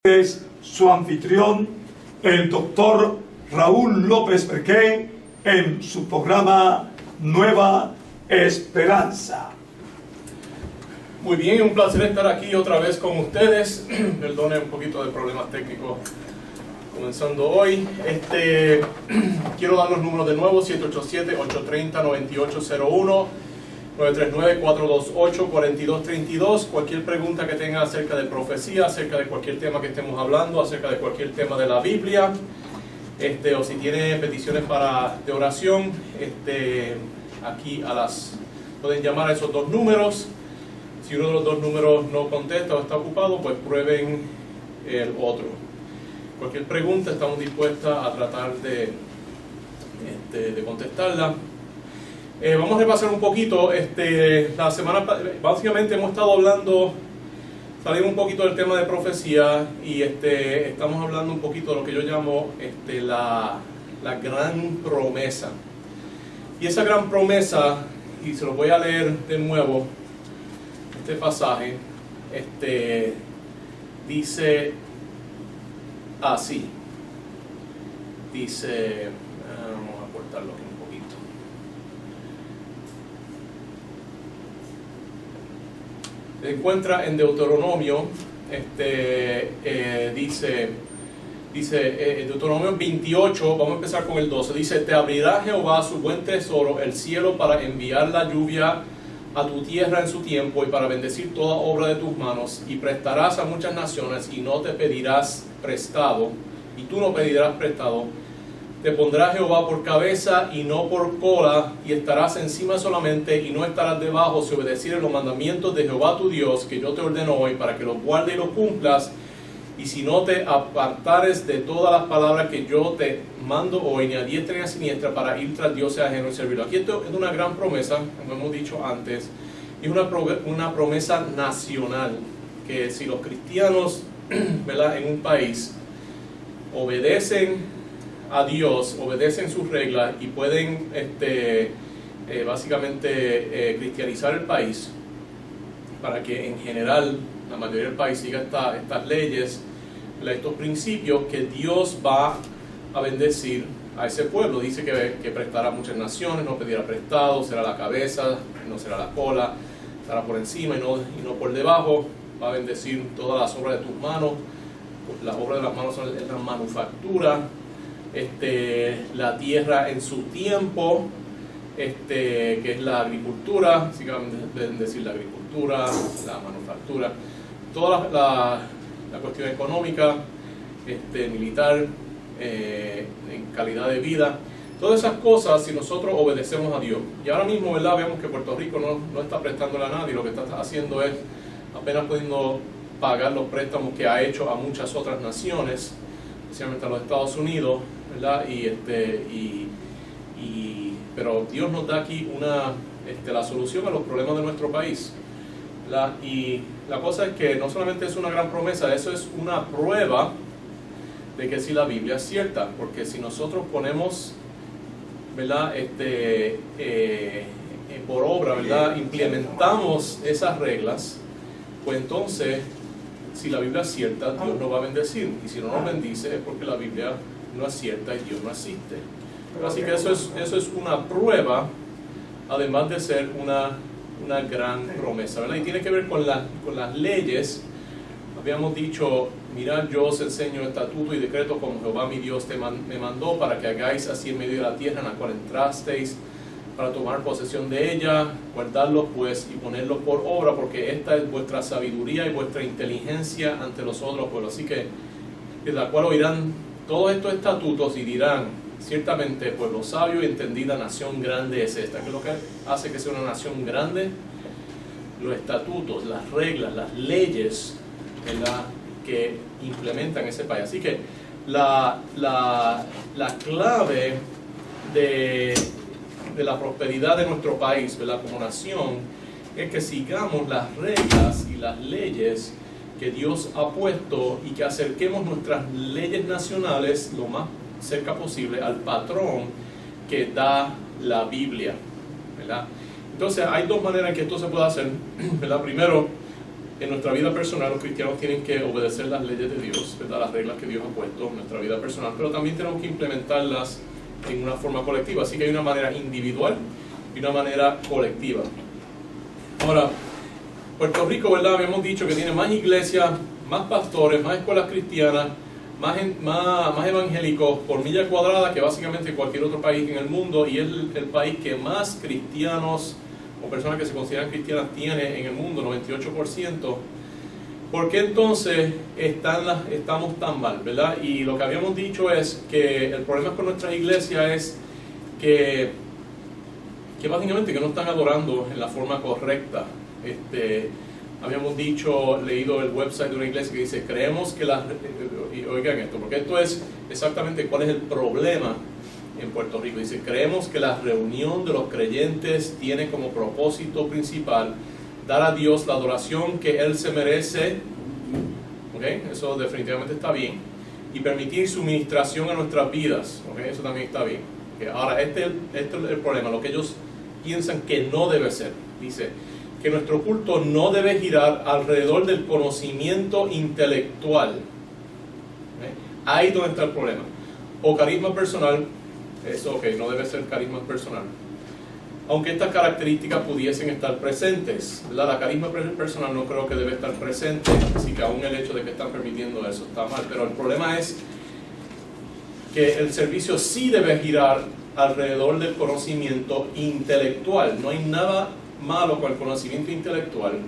Es su anfitrión, el doctor Raúl López Merqué, en su programa Nueva Esperanza. Muy bien, un placer estar aquí otra vez con ustedes. Perdone un poquito de problemas técnicos comenzando hoy. Quiero dar los números de nuevo: 787-830-9801, 939-428-4232. Cualquier pregunta que tenga acerca de profecía, acerca de cualquier tema que estemos hablando, acerca de cualquier tema de la Biblia, o si tiene peticiones de oración, aquí pueden llamar a esos dos números. Si uno de los dos números no contesta o está ocupado, pues prueben el otro. Cualquier pregunta estamos dispuestos a tratar de contestarla. Vamos a repasar un poquito. La semana básicamente hemos estado hablando, salimos un poquito del tema de profecía y estamos hablando un poquito de lo que yo llamo la gran promesa. Y esa gran promesa, y se lo voy a leer de nuevo, este pasaje, dice así. Dice, vamos a cortarlo aquí un poquito. Se encuentra en Deuteronomio, dice Deuteronomio 28, vamos a empezar con el 12, dice: te abrirá Jehová su buen tesoro, el cielo, para enviar la lluvia a tu tierra en su tiempo y para bendecir toda obra de tus manos, y prestarás a muchas naciones y no te pedirás prestado, y tú no pedirás prestado. Te pondrá Jehová por cabeza y no por cola, y estarás encima solamente y no estarás debajo, si obedecieres los mandamientos de Jehová tu Dios, que yo te ordeno hoy, para que los guardes y los cumplas. Y si no te apartares de todas las palabras que yo te mando hoy, ni a diestra ni a siniestra, para ir tras dioses ajenos y servirlo. Aquí esto es una gran promesa, como hemos dicho antes, y una promesa nacional, que si los cristianos, ¿verdad?, en un país obedecen a Dios, obedecen sus reglas y pueden básicamente cristianizar el país, para que en general la mayoría del país siga estas leyes, estos principios, que Dios va a bendecir a ese pueblo. Dice que prestará a muchas naciones, no pedirá prestado, será la cabeza, no será la cola, estará por encima y no por debajo. Va a bendecir todas las obras de tus manos. Las obras de las manos son la manufactura, la tierra en su tiempo, que es la agricultura. Así que va a bendecir la agricultura, la manufactura, toda la cuestión económica, militar, en calidad de vida, todas esas cosas, si nosotros obedecemos a Dios. Y ahora mismo, ¿verdad?, vemos que Puerto Rico no está prestándole a nadie. Lo que está haciendo es apenas pudiendo pagar los préstamos que ha hecho a muchas otras naciones, especialmente a los Estados Unidos, ¿verdad? Pero Dios nos da aquí la solución a los problemas de nuestro país. Y la cosa es que no solamente es una gran promesa, eso es una prueba de que si la Biblia es cierta, porque si nosotros ponemos, ¿verdad?, por obra, ¿verdad?, implementamos esas reglas, pues entonces, si la Biblia es cierta, Dios nos va a bendecir, y si no nos bendice es porque la Biblia no es cierta y Dios no existe. Así que eso es una prueba, además de ser una gran promesa, ¿verdad? Y tiene que ver con las leyes. Habíamos dicho: mirad, yo os enseño estatutos y decretos como Jehová mi Dios me mandó, para que hagáis así en medio de la tierra en la cual entrasteis, para tomar posesión de ella. Guardadlos pues y ponerlos por obra, porque esta es vuestra sabiduría y vuestra inteligencia ante los otros pueblos. Así que, de la cual oirán todos estos estatutos y dirán: ciertamente pueblo sabio y entendida, nación grande es esta. ¿Qué es lo que hace que sea una nación grande? Los estatutos, las reglas, las leyes, ¿verdad?, que implementan ese país. Así que la clave de la prosperidad de nuestro país, ¿verdad?, como nación, es que sigamos las reglas y las leyes que Dios ha puesto, y que acerquemos nuestras leyes nacionales lo más cerca posible al patrón que da la Biblia, ¿verdad? Entonces hay dos maneras en que esto se puede hacer, ¿verdad? Primero, en nuestra vida personal los cristianos tienen que obedecer las leyes de Dios, ¿verdad? Las reglas que Dios ha puesto en nuestra vida personal, pero también tenemos que implementarlas en una forma colectiva. Así que hay una manera individual y una manera colectiva. Ahora, Puerto Rico, ¿verdad? Habíamos dicho que tiene más iglesias, más pastores, más escuelas cristianas, más evangélicos por milla cuadrada que básicamente cualquier otro país en el mundo, y es el país que más cristianos o personas que se consideran cristianas tiene en el mundo, 98%. ¿Por qué entonces estamos tan mal, verdad? Y lo que habíamos dicho es que el problema con nuestras iglesias es que básicamente que no están adorando en la forma correcta. Habíamos leído el website de una iglesia que dice, creemos que y oigan esto, porque esto es exactamente cuál es el problema en Puerto Rico. Dice, creemos que la reunión de los creyentes tiene como propósito principal dar a Dios la adoración que Él se merece, ¿okay? Eso definitivamente está bien, y permitir su ministración a nuestras vidas, ¿okay? Eso también está bien. ¿Okay? Ahora, este es el problema, lo que ellos piensan que no debe ser. Dice que nuestro culto no debe girar alrededor del conocimiento intelectual. ¿Okay? Ahí es donde está el problema. O carisma personal, eso ok, no debe ser carisma personal. Aunque estas características pudiesen estar presentes, ¿verdad? La carisma personal no creo que debe estar presente, así que aún el hecho de que están permitiendo eso está mal. Pero el problema es que el servicio sí debe girar alrededor del conocimiento intelectual. No hay nada malo con el conocimiento intelectual,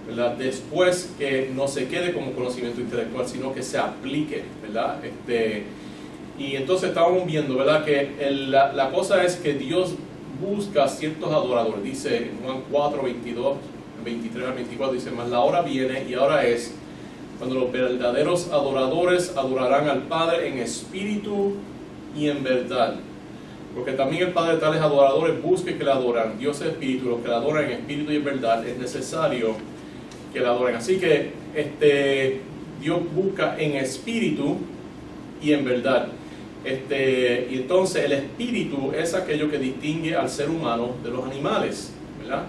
¿verdad? Después que no se quede como conocimiento intelectual, sino que se aplique, ¿verdad? Y entonces estábamos viendo, ¿verdad? Que la cosa es que Dios busca ciertos adoradores. Dice en Juan 4, 22, 23 al 24, dice, mas la hora viene y ahora es cuando los verdaderos adoradores adorarán al Padre en espíritu y en verdad. Porque también el Padre de tales adoradores busca que le adoran. Dios es espíritu, los que le adoran en espíritu y en verdad es necesario que le adoren. Así que Dios busca en espíritu y en verdad. Y entonces el espíritu es aquello que distingue al ser humano de los animales, ¿verdad?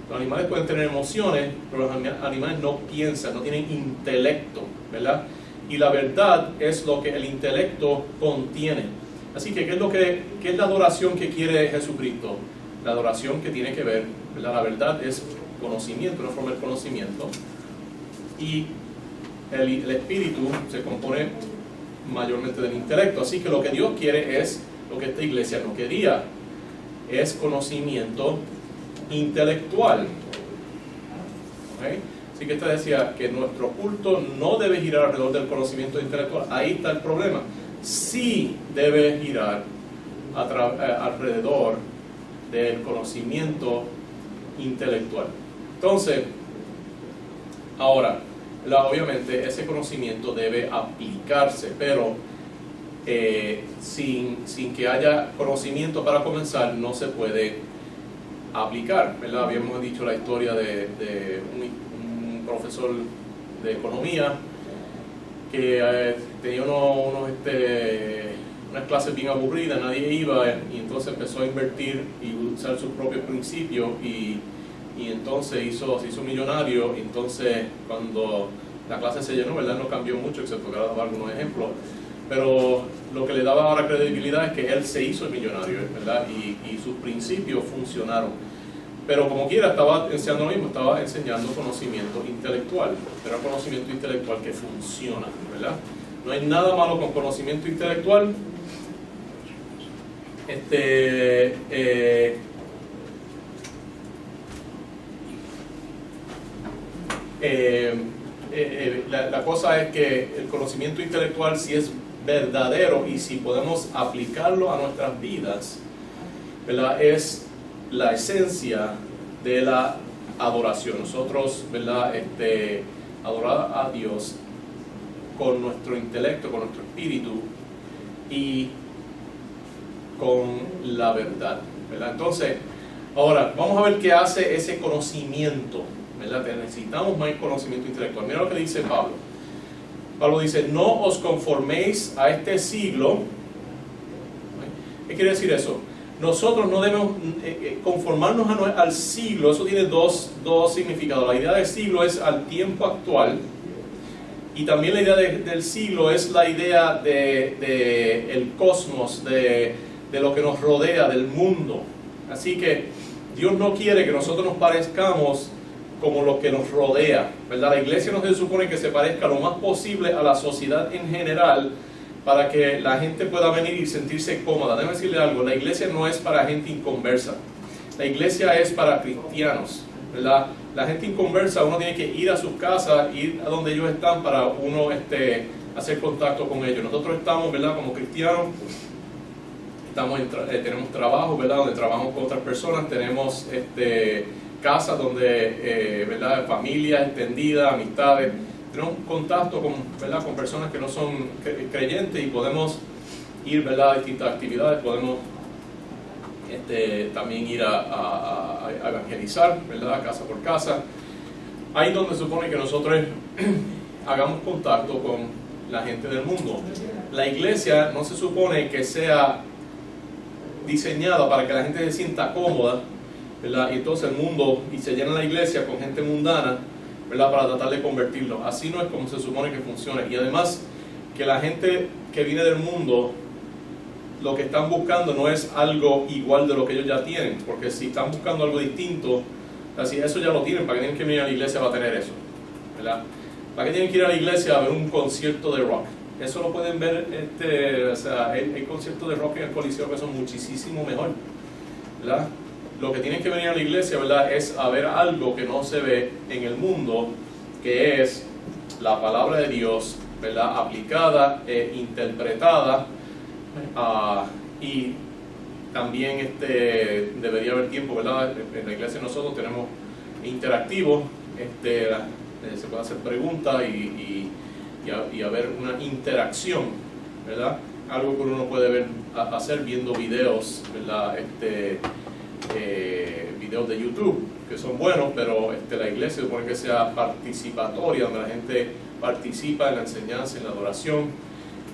Los animales pueden tener emociones, pero los animales no piensan, no tienen intelecto, ¿verdad? Y la verdad es lo que el intelecto contiene. Así que, ¿qué es la adoración que quiere Jesucristo? La adoración que tiene que ver, ¿verdad? La verdad es conocimiento, una forma de conocimiento. Y el espíritu se compone mayormente del intelecto. Así que lo que Dios quiere es lo que esta iglesia no quería, es conocimiento intelectual. ¿Okay? Así que esta decía que nuestro culto no debe girar alrededor del conocimiento intelectual. Ahí está el problema. Sí debe girar alrededor del conocimiento intelectual. Entonces, ahora, obviamente ese conocimiento debe aplicarse, pero sin que haya conocimiento para comenzar no se puede aplicar, ¿verdad? Habíamos dicho la historia de un profesor de economía que tenía unas clases bien aburridas, nadie iba, y entonces empezó a invertir y usar sus propios principios y entonces se hizo millonario. Y entonces cuando la clase se llenó, ¿verdad? No cambió mucho, excepto que daba algunos ejemplos, pero lo que le daba ahora credibilidad es que él se hizo el millonario, ¿verdad? Y sus principios funcionaron. Pero como quiera estaba enseñando lo mismo, estaba enseñando conocimiento intelectual, pero conocimiento intelectual que funciona, ¿verdad? No hay nada malo con conocimiento intelectual. La cosa es que el conocimiento intelectual, si es verdadero y si podemos aplicarlo a nuestras vidas, ¿verdad? Es la esencia de la adoración. Nosotros, ¿verdad? Adorar a Dios con nuestro intelecto, con nuestro espíritu y con la verdad, ¿verdad? Entonces, ahora vamos a ver qué hace ese conocimiento, ¿verdad? Necesitamos más conocimiento intelectual. Mira lo que dice Pablo. Pablo dice, no os conforméis a este siglo. ¿Qué quiere decir eso? nosotros no debemos conformarnos al siglo. Eso tiene dos significados. La idea del siglo es al tiempo actual, y también la idea del siglo es la idea de el cosmos, de lo que nos rodea, del mundo. Así que Dios no quiere que nosotros nos parezcamos como lo que nos rodea, ¿verdad? La iglesia no se supone que se parezca lo más posible a la sociedad en general, para que la gente pueda venir y sentirse cómoda. Déjame decirle algo, la iglesia no es para gente inconversa, la iglesia es para cristianos, ¿verdad? La gente inconversa, uno tiene que ir a sus casas, ir a donde ellos están para uno hacer contacto con ellos. Nosotros estamos, ¿verdad? Como cristianos, tenemos trabajo, ¿verdad? Donde trabajamos con otras personas, tenemos casas donde, ¿verdad? Familia extendida, amistades. Tenemos contacto con, ¿verdad? Con personas que no son creyentes, y podemos ir, ¿verdad? A distintas actividades, podemos también ir a evangelizar, ¿verdad? Casa por casa. Ahí donde se supone que nosotros hagamos contacto con la gente del mundo. La iglesia no se supone que sea diseñada para que la gente se sienta cómoda, ¿verdad? Y entonces el mundo, y se llena la iglesia con gente mundana, ¿verdad? Para tratar de convertirlo. Así no es como se supone que funcione. Y además, que la gente que viene del mundo, lo que están buscando no es algo igual de lo que ellos ya tienen, porque si están buscando algo distinto, así eso ya lo tienen. ¿Para qué tienen que venir a la iglesia para tener eso? ¿Verdad? ¿Para qué tienen que ir a la iglesia a ver un concierto de rock? Eso lo pueden ver, o sea, hay conciertos de rock en el Coliseo que son muchísimo mejor, ¿verdad? Lo que tienen que venir a la iglesia, ¿verdad?, es a ver algo que no se ve en el mundo, que es la palabra de Dios, ¿verdad?, aplicada e interpretada. Y también debería haber tiempo, ¿verdad? En la iglesia nosotros tenemos interactivo, se puede hacer preguntas y haber una interacción, ¿verdad? Algo que uno puede ver, hacer viendo videos, ¿verdad? Videos de YouTube que son buenos, pero la iglesia supone que sea participatoria, donde la gente participa en la enseñanza, en la adoración,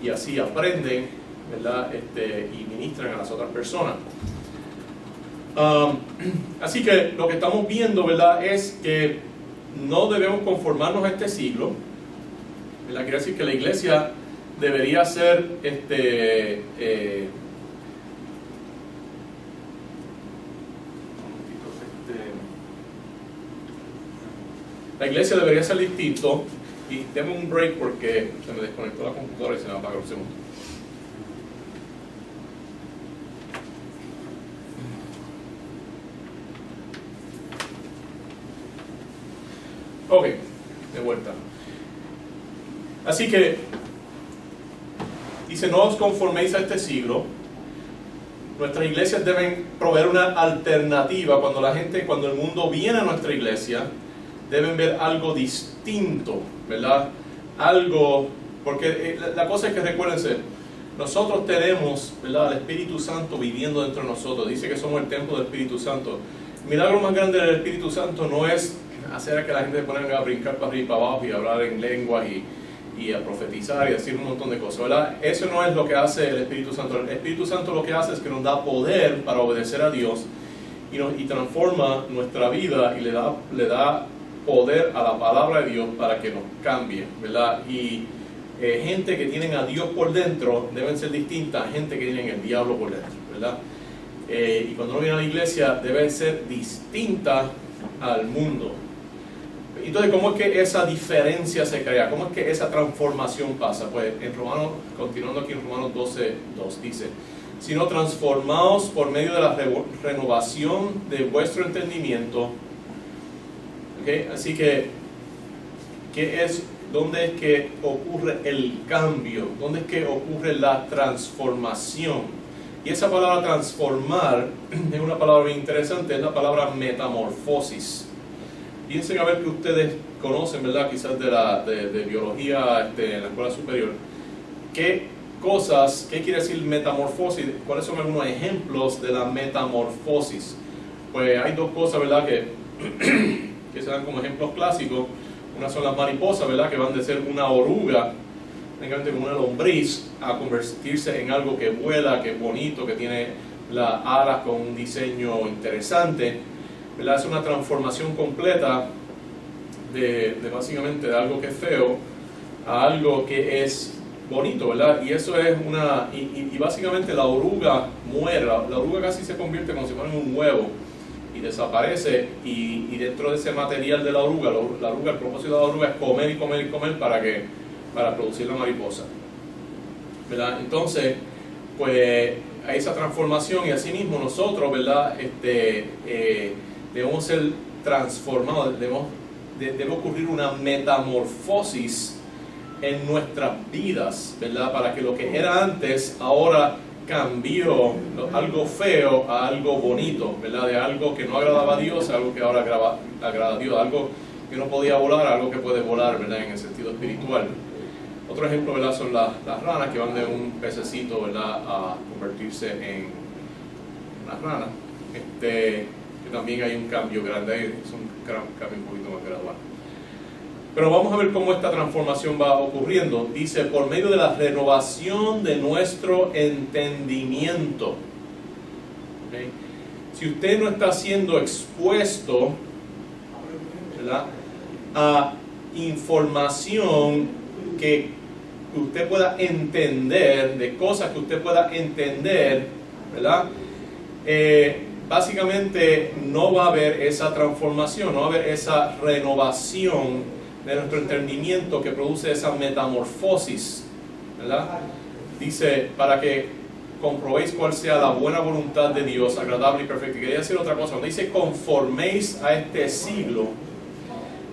y así aprenden, ¿verdad? Y ministran a las otras personas. Así que lo que estamos viendo, ¿verdad?, es que no debemos conformarnos a este siglo, ¿verdad? Quiere decir que la iglesia debería ser la iglesia debería ser distinto. Y denme un break porque se me desconectó la computadora y se me apagó un segundo. Ok, de vuelta. Así que dice, no os conforméis a este siglo. Nuestras iglesias deben proveer una alternativa. Cuando el mundo viene a nuestra iglesia, deben ver algo distinto, ¿verdad? Algo, porque la cosa es que recuérdense, nosotros tenemos, ¿verdad?, al Espíritu Santo viviendo dentro de nosotros. Dice que somos el templo del Espíritu Santo. El milagro más grande del Espíritu Santo no es hacer a que la gente se ponga a brincar para arriba y para abajo y hablar en lenguas y a profetizar y decir un montón de cosas, ¿verdad? Eso no es lo que hace el Espíritu Santo. El Espíritu Santo lo que hace es que nos da poder para obedecer a Dios y transforma nuestra vida y le da poder a la palabra de Dios para que nos cambie, ¿verdad? Y gente que tienen a Dios por dentro deben ser distintas a gente que tienen el diablo por dentro, ¿verdad? Y cuando uno viene a la iglesia deben ser distintas al mundo. Entonces, ¿cómo es que esa diferencia se crea? ¿Cómo es que esa transformación pasa? Pues en Romanos, continuando aquí en Romanos 12:2 dice, sino transformaos por medio de la renovación de vuestro entendimiento. ¿Okay? Así que, ¿dónde es que ocurre el cambio? ¿Dónde es que ocurre la transformación? Y esa palabra transformar es una palabra bien interesante, es la palabra metamorfosis. Piensen a ver que ustedes conocen, ¿verdad?, quizás de biología en la escuela superior. ¿Qué quiere decir metamorfosis? ¿Cuáles son algunos ejemplos de la metamorfosis? Pues hay dos cosas, ¿verdad?, que se dan como ejemplos clásicos. Una son las mariposas, ¿verdad?, que van de ser una oruga, prácticamente como una lombriz, a convertirse en algo que vuela, que es bonito, que tiene las alas con un diseño interesante, ¿verdad? Es una transformación completa de básicamente de algo que es feo a algo que es bonito, ¿verdad? Y eso es y básicamente la oruga muere, la oruga casi se convierte como si fuera en un huevo y desaparece, y dentro de ese material de la oruga, el propósito de la oruga es comer y comer y comer para producir la mariposa, ¿verdad? Entonces, pues hay esa transformación, y así mismo nosotros, ¿verdad? Debemos ser transformados, debe ocurrir una metamorfosis en nuestras vidas, ¿verdad? Para que lo que era antes ahora cambió algo feo a algo bonito, ¿verdad? De algo que no agradaba a Dios a algo que ahora agrada a Dios, algo que no podía volar a algo que puede volar, ¿verdad? En el sentido espiritual. Otro ejemplo, ¿verdad? Son las ranas que van de un pececito, ¿verdad? A convertirse en una rana. Que también hay un cambio grande, es un cambio un poquito más gradual. Pero vamos a ver cómo esta transformación va ocurriendo. Dice, por medio de la renovación de nuestro entendimiento. ¿Okay? Si usted no está siendo expuesto, ¿verdad?, a información que usted pueda entender, de cosas que usted pueda entender, ¿verdad?, básicamente no va a haber esa transformación, no va a haber esa renovación de nuestro entendimiento que produce esa metamorfosis, ¿verdad? Dice, para que comprobéis cuál sea la buena voluntad de Dios, agradable y perfecta. Y quería decir otra cosa, cuando dice conforméis a este siglo,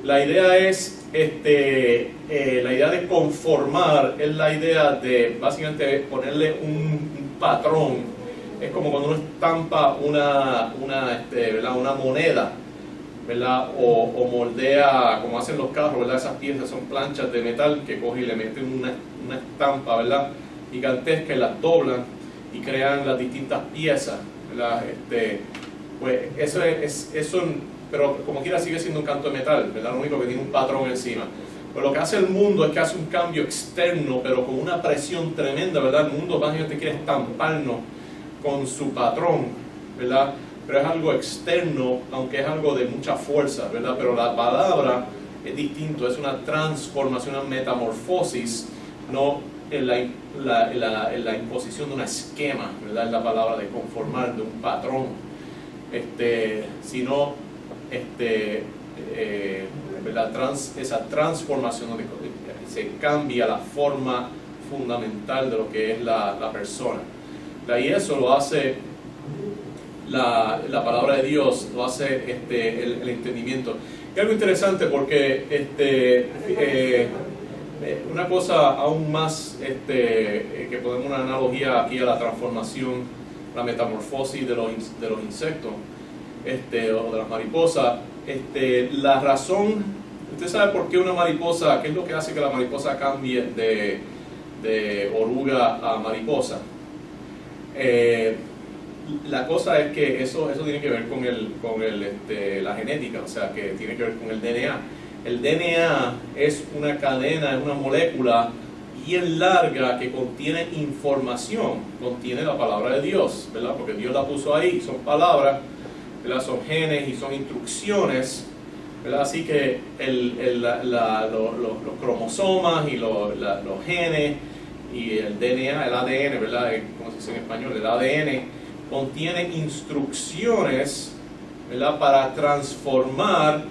la idea es, la idea de conformar es la idea de básicamente ponerle un patrón. Es como cuando uno estampa una moneda, ¿verdad? O moldea, como hacen los carros, ¿verdad? Esas piezas son planchas de metal que coge y le meten una estampa, ¿verdad?, gigantesca, y las doblan y crean las distintas piezas, ¿verdad? Pues eso, pero como quiera sigue siendo un canto de metal, ¿verdad? Lo único que tiene un patrón encima. Pero lo que hace el mundo es que hace un cambio externo, pero con una presión tremenda, ¿verdad? El mundo básicamente quiere estamparnos con su patrón, ¿verdad? Pero es algo externo, aunque es algo de mucha fuerza, ¿verdad? Pero la palabra es distinto, es una transformación, una metamorfosis, no en la imposición de un esquema, ¿verdad? Es la palabra de conformar, de un patrón, sino esa transformación donde se cambia la forma fundamental de lo que es la persona. Y eso lo hace la palabra de Dios, lo hace el entendimiento. Y algo interesante porque una cosa aún más que podemos una analogía aquí a la transformación, la metamorfosis de los insectos o de las mariposas. La razón, usted sabe por qué una mariposa, qué es lo que hace que la mariposa cambie de oruga a mariposa. La cosa es que eso tiene que ver con la genética, o sea, que tiene que ver con el DNA. El DNA es una cadena, es una molécula bien larga que contiene información, contiene la palabra de Dios, ¿verdad? Porque Dios la puso ahí, son palabras, ¿verdad? Son genes y son instrucciones, ¿verdad? Así que los cromosomas y los genes y el DNA, el ADN, ¿verdad? ¿Cómo se dice en español? El ADN contiene instrucciones, ¿verdad?, para transformar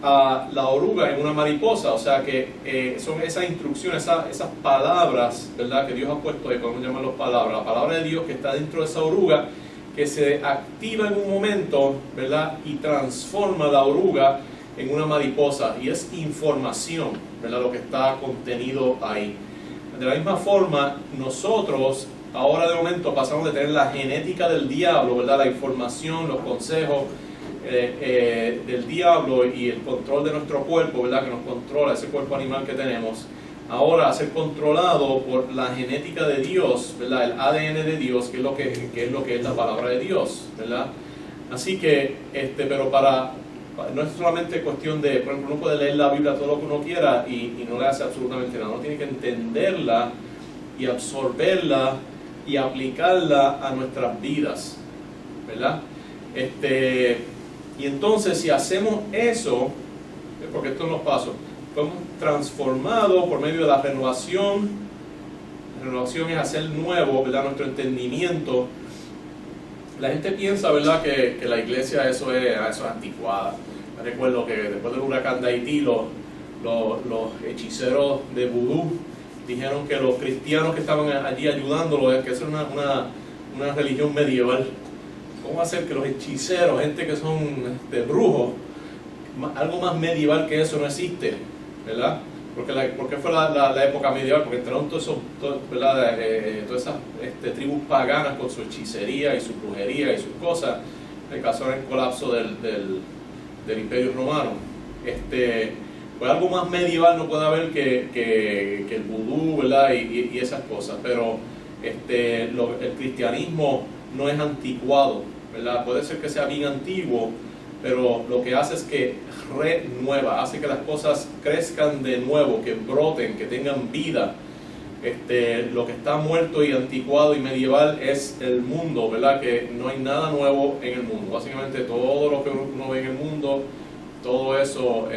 a la oruga en una mariposa. O sea que son esas instrucciones, esas palabras, ¿verdad?, que Dios ha puesto ahí, podemos llamarlos palabras, la palabra de Dios que está dentro de esa oruga, que se activa en un momento, ¿verdad?, y transforma la oruga en una mariposa, y es información, ¿verdad?, lo que está contenido ahí. De la misma forma, nosotros ahora de momento pasamos de tener la genética del diablo, ¿verdad?, la información, los consejos del diablo y el control de nuestro cuerpo, ¿verdad?, que nos controla, ese cuerpo animal que tenemos, ahora a ser controlado por la genética de Dios, ¿verdad?, el ADN de Dios, que es lo que es la palabra de Dios, ¿verdad? Así que, pero no es solamente cuestión de, por ejemplo, uno puede leer la Biblia todo lo que uno quiera y no le hace absolutamente nada, uno tiene que entenderla y absorberla y aplicarla a nuestras vidas, ¿verdad? Y entonces si hacemos eso, porque esto nos pasó, somos transformados por medio de la renovación. La renovación es hacer nuevo, ¿verdad?, nuestro entendimiento. La gente piensa, ¿verdad?, que la iglesia eso es anticuada. Me recuerdo que después del huracán de Haití, los hechiceros de vudú dijeron que los cristianos que estaban allí ayudándolos, que eso es una religión medieval. ¿Cómo hacer que los hechiceros, gente que son brujos, algo más medieval que eso no existe, ¿verdad? Porque fue la época medieval, porque entraron todas esas tribus paganas con su hechicería y su brujería y sus cosas, que causaron el colapso del Imperio Romano. Pues algo más medieval no puede haber que el vudú, ¿verdad? Y esas cosas, pero el cristianismo no es anticuado, ¿verdad? Puede ser que sea bien antiguo, pero lo que hace es que renueva, hace que las cosas crezcan de nuevo, que broten, que tengan vida. Lo que está muerto y anticuado y medieval es el mundo, ¿verdad? Que no hay nada nuevo en el mundo. Básicamente todo lo que uno ve en el mundo, todo eso,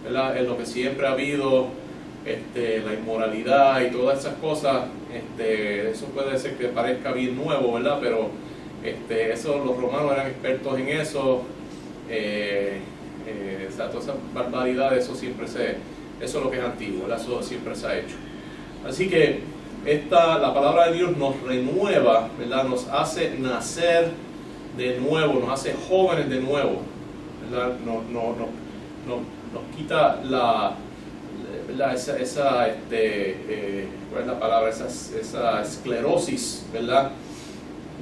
¿verdad?, es lo que siempre ha habido, la inmoralidad y todas esas cosas. Eso puede ser que parezca bien nuevo, ¿verdad? Pero eso, los romanos eran expertos en eso. O sea, todas esas barbaridades, eso es lo que es antiguo, ¿verdad? Eso siempre se ha hecho. Así que la palabra de Dios nos renueva, ¿verdad? Nos hace nacer de nuevo, nos hace jóvenes de nuevo, ¿verdad? Nos quita ¿verdad? ¿Cuál es la palabra? Esa esclerosis, ¿verdad?,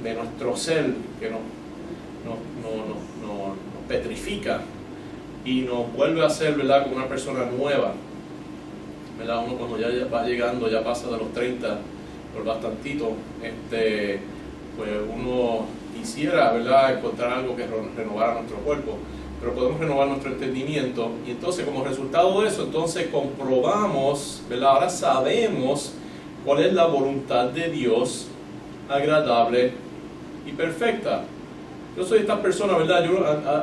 de nuestro ser, que nos petrifica y nos vuelve a ser, ¿verdad?, como una persona nueva, ¿verdad? Uno cuando ya va llegando, ya pasa de los 30 por bastantito, pues uno quisiera, ¿verdad?, encontrar algo que renovara nuestro cuerpo, pero podemos renovar nuestro entendimiento, y entonces como resultado de eso, entonces comprobamos, ¿verdad?, ahora sabemos cuál es la voluntad de Dios, agradable y perfecta. Yo soy esta persona, ¿verdad?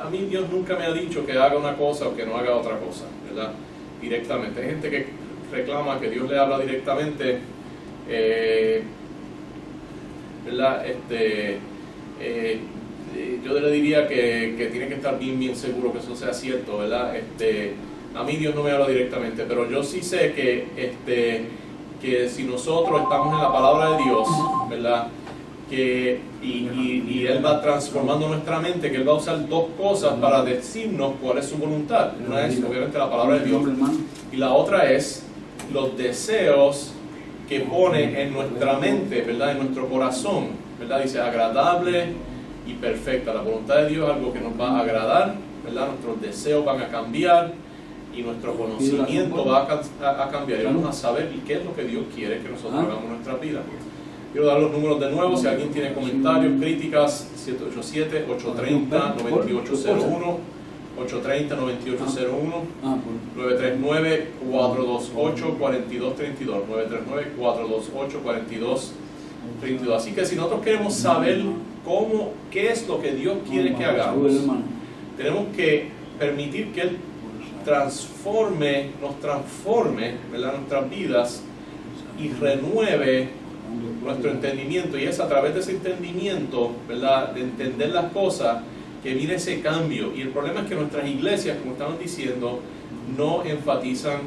A mí Dios nunca me ha dicho que haga una cosa o que no haga otra cosa, ¿verdad?, directamente. Hay gente que reclama que Dios le habla directamente, ¿verdad? Yo le diría que tiene que estar bien seguro que eso sea cierto, ¿verdad? A mí Dios no me habla directamente, pero yo sí sé que si nosotros estamos en la palabra de Dios, ¿verdad?, y Él va transformando nuestra mente, que Él va a usar dos cosas para decirnos cuál es su voluntad. Una es obviamente la palabra de Dios, y la otra es los deseos que pone en nuestra mente, ¿verdad?, en nuestro corazón, ¿verdad? Dice agradable y perfecta. La voluntad de Dios es algo que nos va a agradar, ¿verdad? Nuestros deseos van a cambiar y nuestro conocimiento va a cambiar, y vamos a saber qué es lo que Dios quiere que nosotros hagamos en nuestra vida. Quiero dar los números de nuevo. Si alguien tiene comentarios, críticas, 787-830-9801, 830-9801, 939-428-4232, 939-428-4232. Así que si nosotros queremos saber qué es lo que Dios quiere que hagamos, tenemos que permitir que Él nos transforme, ¿verdad?, nuestras vidas, y renueve nuestro entendimiento, y es a través de ese entendimiento, ¿verdad?, de entender las cosas, que viene ese cambio. Y el problema es que nuestras iglesias, como estaban diciendo, no enfatizan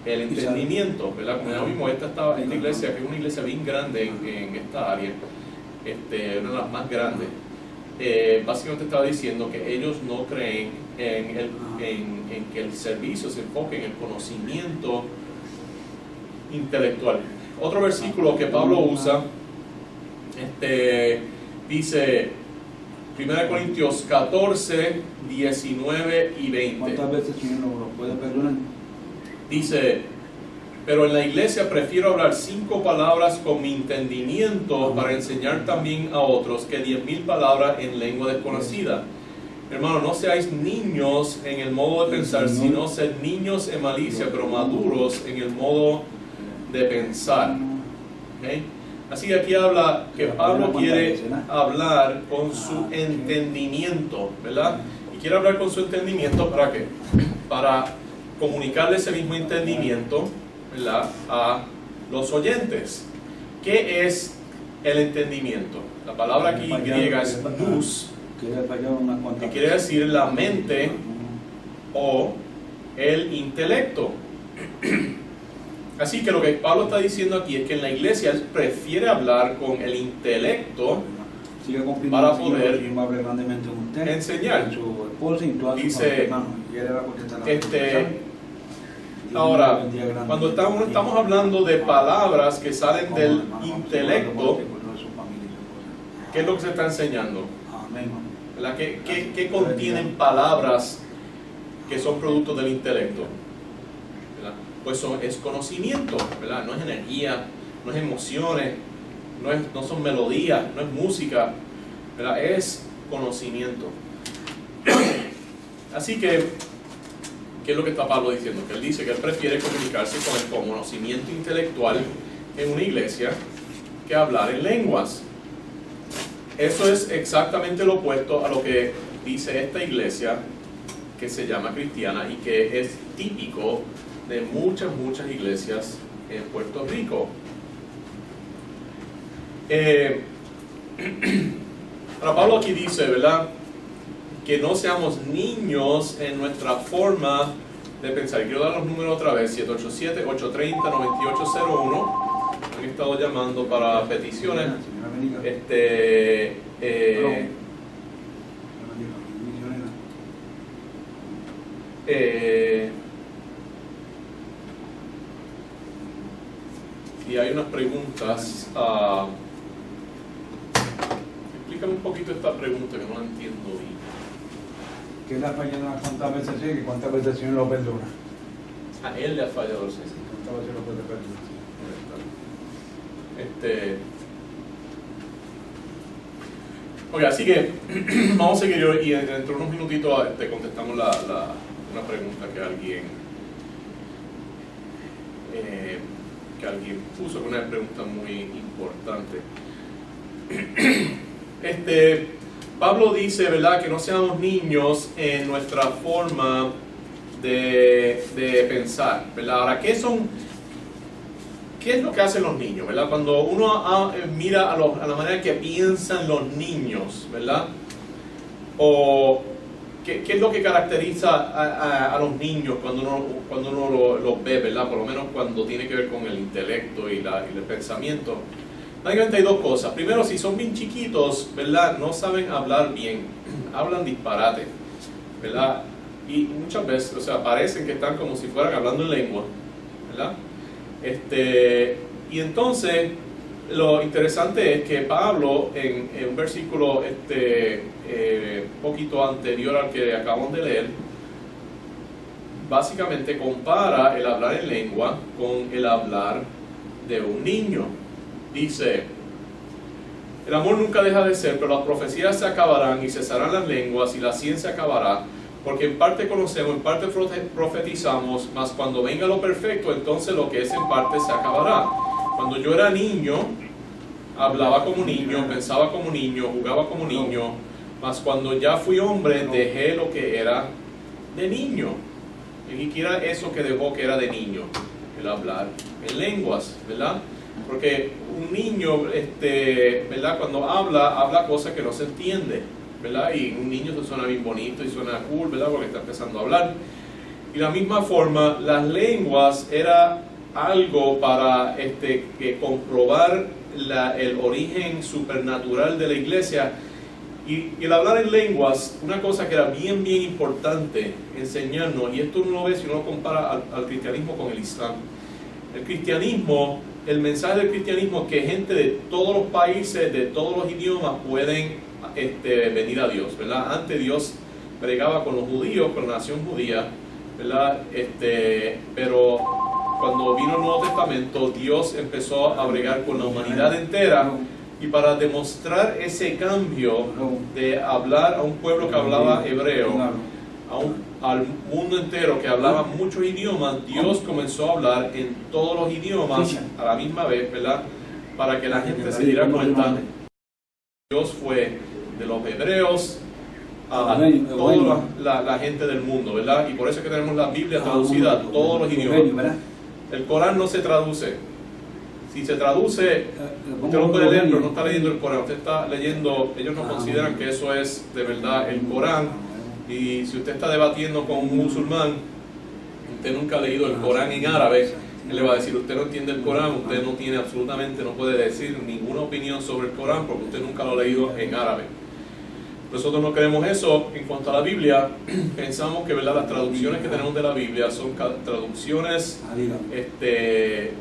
el entendimiento, ¿verdad? Como ya vimos, esta iglesia, que es una iglesia bien grande en esta área, una de las más grandes, básicamente estaba diciendo que ellos no creen en que el servicio se enfoque en el conocimiento intelectual. Otro versículo que Pablo usa, dice 1 Corintios 14, 19 y 20. ¿Cuántas veces, Señor, lo puede perdonar? Dice: pero en la iglesia prefiero hablar 5 palabras con mi entendimiento para enseñar también a otros que 10,000 palabras en lengua desconocida. Hermano, no seáis niños en el modo de pensar, sino sed niños en malicia, pero maduros en el modo de pensar. ¿Okay? Así que aquí habla que Pablo quiere ¿no? hablar con su entendimiento, ¿verdad? Y quiere hablar con su entendimiento ¿para qué? Para comunicarle ese mismo entendimiento, ¿verdad?, a los oyentes. ¿Qué es el entendimiento? La palabra aquí griega es nous, que quiere decir la mente o el intelecto. Así que lo que Pablo está diciendo aquí es que en la iglesia él prefiere hablar con el intelecto para poder enseñar. Dice, ahora, cuando estamos hablando de palabras que salen del intelecto, ¿qué es lo que se está enseñando? ¿Verdad? ¿Qué contienen palabras que son productos del intelecto? ¿Verdad? Pues es conocimiento, ¿verdad? No es energía, no es emociones, no son melodías, no es música, ¿verdad? Es conocimiento. Así que, ¿qué es lo que está Pablo diciendo? Que él dice que él prefiere comunicarse con el conocimiento intelectual en una iglesia que hablar en lenguas. Eso es exactamente lo opuesto a lo que dice esta iglesia que se llama cristiana y que es típico de muchas iglesias en Puerto Rico. Ahora Pablo aquí dice, ¿verdad?, que no seamos niños en nuestra forma de pensar. Quiero dar los números otra vez: 787-830-9801. Han estado llamando para peticiones. Y hay unas preguntas. Explícame un poquito esta pregunta que no la entiendo bien. ¿Qué le ha fallado unas cuantas veces sí y cuántas veces el Señor lo perdona? A él le ha fallado el Señor. ¿Cuántas veces lo puede perdonar? Ok, así que vamos a seguir y dentro de unos minutitos te contestamos una pregunta que alguien puso, una pregunta muy importante. Pablo dice, ¿verdad?, que no seamos niños en nuestra forma de pensar, ¿verdad? Ahora, ¿qué es lo que hacen los niños, ¿verdad? Cuando uno mira a la manera que piensan los niños, ¿verdad? O ¿qué es lo que caracteriza a los niños cuando uno los ve, ¿verdad? Por lo menos cuando tiene que ver con el intelecto y el pensamiento. Básicamente hay dos cosas. Primero, si son bien chiquitos, ¿verdad?, no saben hablar bien, hablan disparate, ¿verdad? Y muchas veces, o sea, parecen que están como si fueran hablando en lengua, ¿verdad? Y entonces, lo interesante es que Pablo, en un versículo poquito anterior al que acabamos de leer, básicamente compara el hablar en lengua con el hablar de un niño. Dice, el amor nunca deja de ser, pero las profecías se acabarán y cesarán las lenguas y la ciencia acabará, porque en parte conocemos, en parte profetizamos, mas cuando venga lo perfecto, entonces lo que es en parte se acabará. Cuando yo era niño, hablaba como niño, pensaba como niño, jugaba como niño, mas cuando ya fui hombre, dejé lo que era de niño. Y que era eso que dejó que era de niño, el hablar en lenguas, ¿verdad? Porque un niño, ¿verdad?, cuando habla cosas que no se entiende, ¿verdad? Y un niño se suena bien bonito y suena cool, ¿verdad?, porque está empezando a hablar. Y de la misma forma, las lenguas era algo para que comprobar el origen supernatural de la iglesia. Y el hablar en lenguas, una cosa que era bien importante enseñarnos, y esto uno lo ve si uno lo compara al cristianismo con el Islam. El cristianismo, el mensaje del cristianismo es que gente de todos los países, de todos los idiomas pueden venir a Dios, ¿verdad? Antes Dios bregaba con los judíos, con la nación judía, ¿verdad? Pero cuando vino el Nuevo Testamento, Dios empezó a bregar con la humanidad entera, y para demostrar ese cambio de hablar a un pueblo que hablaba hebreo, al mundo entero que hablaba muchos idiomas, Dios comenzó a hablar en todos los idiomas a la misma vez, ¿verdad? para que la gente se diera cuenta que Dios fue de los hebreos a toda la gente del mundo, ¿verdad? Y por eso es que tenemos la Biblia traducida a todos los idiomas. El Corán no se traduce. Si se traduce, usted lo puede leer, pero no está leyendo el Corán, usted está leyendo, ellos no consideran que eso es de verdad el Corán. Y si usted está debatiendo con un musulmán, usted nunca ha leído el Corán en árabe, él le va a decir, usted no entiende el Corán, usted no tiene absolutamente, no puede decir ninguna opinión sobre el Corán porque usted nunca lo ha leído en árabe. Nosotros no creemos eso. En cuanto a la Biblia, pensamos que, ¿verdad?, las traducciones que tenemos de la Biblia son traducciones,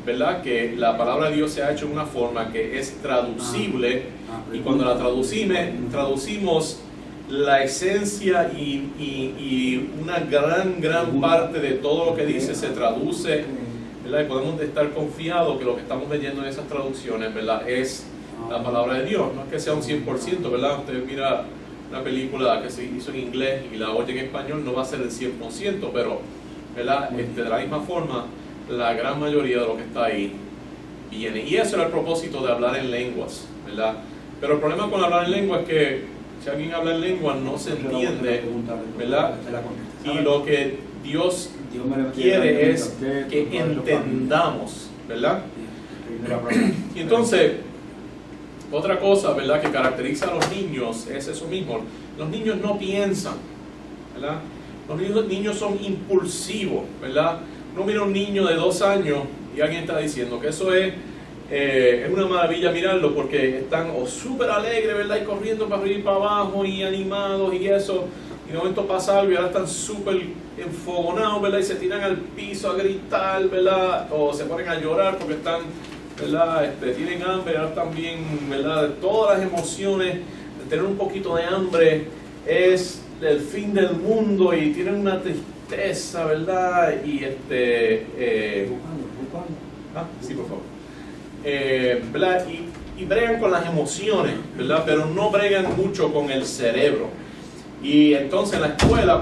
¿verdad?, que la palabra de Dios se ha hecho en una forma que es traducible, y cuando la traducimos la esencia y una gran parte de todo lo que dice se traduce, ¿verdad? Y podemos estar confiados que lo que estamos leyendo en esas traducciones, ¿verdad?, es la palabra de Dios. No es que sea un 100%, ¿verdad? Usted mira una película que se hizo en inglés y la oye en español, no va a ser el 100%, pero, ¿verdad?, de la misma forma, la gran mayoría de lo que está ahí viene. Y eso era el propósito de hablar en lenguas, ¿verdad? Pero el problema con hablar en lengua es que si alguien habla en lengua no se entiende, ¿verdad? Y lo que Dios quiere es que entendamos, ¿verdad? Y entonces, otra cosa, ¿verdad?, que caracteriza a los niños es eso mismo. Los niños no piensan, ¿verdad? Los niños son impulsivos, ¿verdad? Uno mira a un niño de 2 años y alguien está diciendo que eso es una maravilla mirarlo porque están o súper alegres, ¿verdad?, y corriendo para arriba y para abajo y animados y eso, y de momento pasa algo y ahora están súper enfogonados, ¿verdad?, y se tiran al piso a gritar, ¿verdad?, o se ponen a llorar porque están, ¿verdad?, tienen hambre, ahora están bien, ¿verdad?, todas las emociones. Tener un poquito de hambre es el fin del mundo y tienen una tristeza, ¿verdad?, y sí, por favor. ¿Verdad? Y bregan con las emociones, ¿verdad?, pero no bregan mucho con el cerebro. Y entonces en la escuela,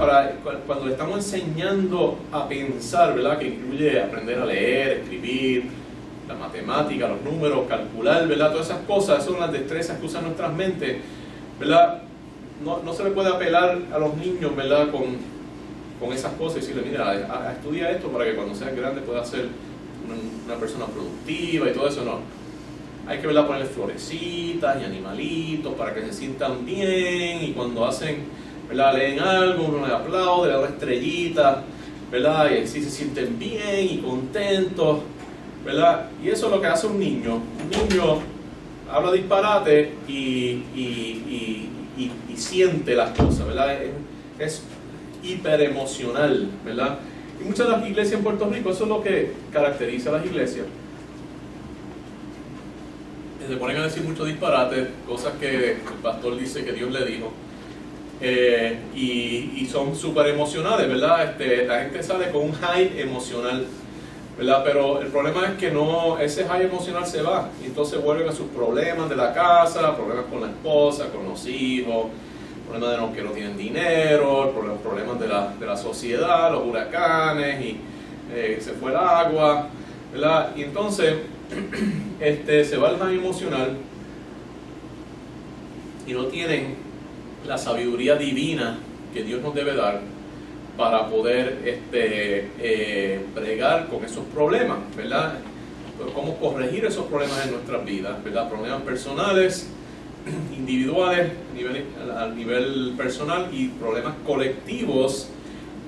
cuando le estamos enseñando a pensar, ¿verdad?, que incluye aprender a leer, escribir, la matemática, los números, calcular, ¿verdad?, todas esas cosas son las destrezas que usan nuestras mentes, ¿verdad? No se le puede apelar a los niños, ¿verdad?, con esas cosas y decirle, mira, estudia esto para que cuando seas grande puedas ser una persona productiva y todo eso. No, hay que, ¿verdad?, ponerle florecitas y animalitos para que se sientan bien, y cuando hacen, ¿verdad?, leen algo, uno le aplaude, le da una estrellita, ¿verdad?, y así se sienten bien y contentos, ¿verdad? Y eso es lo que hace un niño. Un niño habla disparate y siente las cosas, ¿verdad? Es hiperemocional, ¿verdad? Y muchas de las iglesias en Puerto Rico, eso es lo que caracteriza a las iglesias. Se ponen a decir muchos disparates, cosas que el pastor dice que Dios le dijo, y son súper emocionales, ¿verdad? La gente sale con un high emocional, ¿verdad? Pero el problema es que no, ese high emocional se va, y entonces vuelven a sus problemas de la casa, problemas con la esposa, con los hijos, problemas de los que no tienen dinero, problemas de la sociedad, los huracanes, y se fue el agua, ¿verdad? Y entonces se va el high emocional y no tienen la sabiduría divina que Dios nos debe dar para poder bregar con esos problemas, ¿verdad? Cómo corregir esos problemas en nuestras vidas, ¿verdad? Problemas personales, individuales, a nivel personal, y problemas colectivos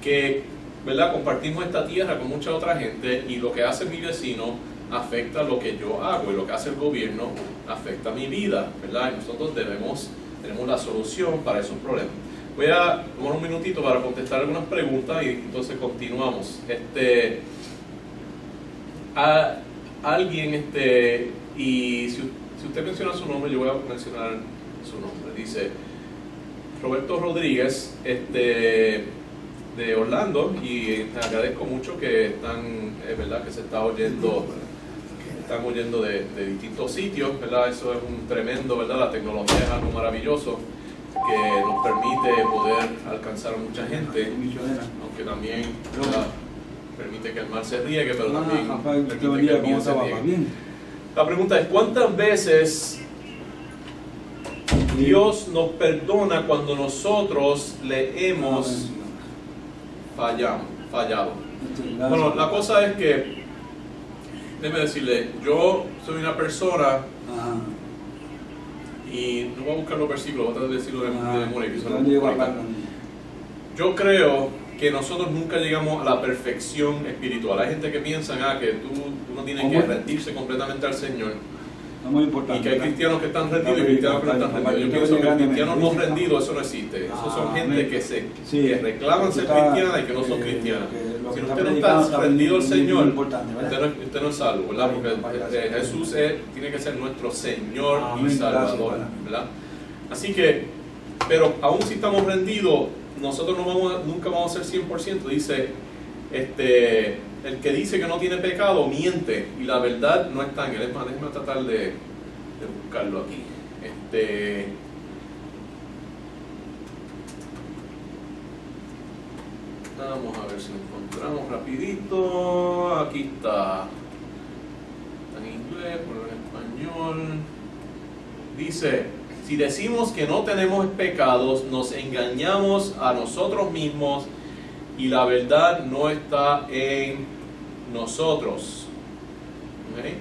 que, ¿verdad?, compartimos esta tierra con mucha otra gente, y lo que hace mi vecino afecta lo que yo hago, y lo que hace el gobierno afecta mi vida, ¿verdad? Y nosotros tenemos la solución para esos problemas. Voy a tomar un minutito para contestar algunas preguntas y entonces continuamos. Alguien, y si usted menciona su nombre, yo voy a mencionar su nombre. Dice Roberto Rodríguez, de Orlando, y agradezco mucho que ¿verdad?, que se está oyendo. Están oyendo de distintos sitios, ¿verdad? Eso es un tremendo, ¿verdad? La tecnología es algo maravilloso que nos permite poder alcanzar a mucha gente, aunque también, ¿verdad?, permite que el mal se riegue, pero también permite que el bien se riegue. La pregunta es, ¿cuántas veces Dios nos perdona cuando nosotros le hemos fallado? Bueno, la cosa es que, déjeme decirle, yo soy una persona, Ajá. y no voy a buscar los versículos, voy a tratar de decirlo de memoria, que son ¿Dónde llegó ahorita. Pablo? Yo creo que nosotros nunca llegamos a la perfección espiritual. Hay gente que piensa que uno tiene que rendirse completamente al Señor. Es muy importante. Y que hay cristianos que están rendidos y cristianos que no están rendidos. Yo pienso que cristianos no rendidos, eso no existe. Esos son gente que reclaman ser cristiana y que no son cristianas. Si usted no está rendido al Señor, usted no es salvo, ¿verdad? Porque Jesús tiene que ser nuestro Señor y Salvador, ¿verdad? Así que, pero aún si estamos rendidos, nosotros nunca vamos a ser 100%. Dice, el que dice que no tiene pecado miente y la verdad no está en él. Es más, déjeme tratar de buscarlo aquí. Vamos a ver si lo encontramos rapidito. Aquí está. Está en inglés, pero en español. Dice, si decimos que no tenemos pecados, nos engañamos a nosotros mismos y la verdad no está en nosotros. ¿Okay?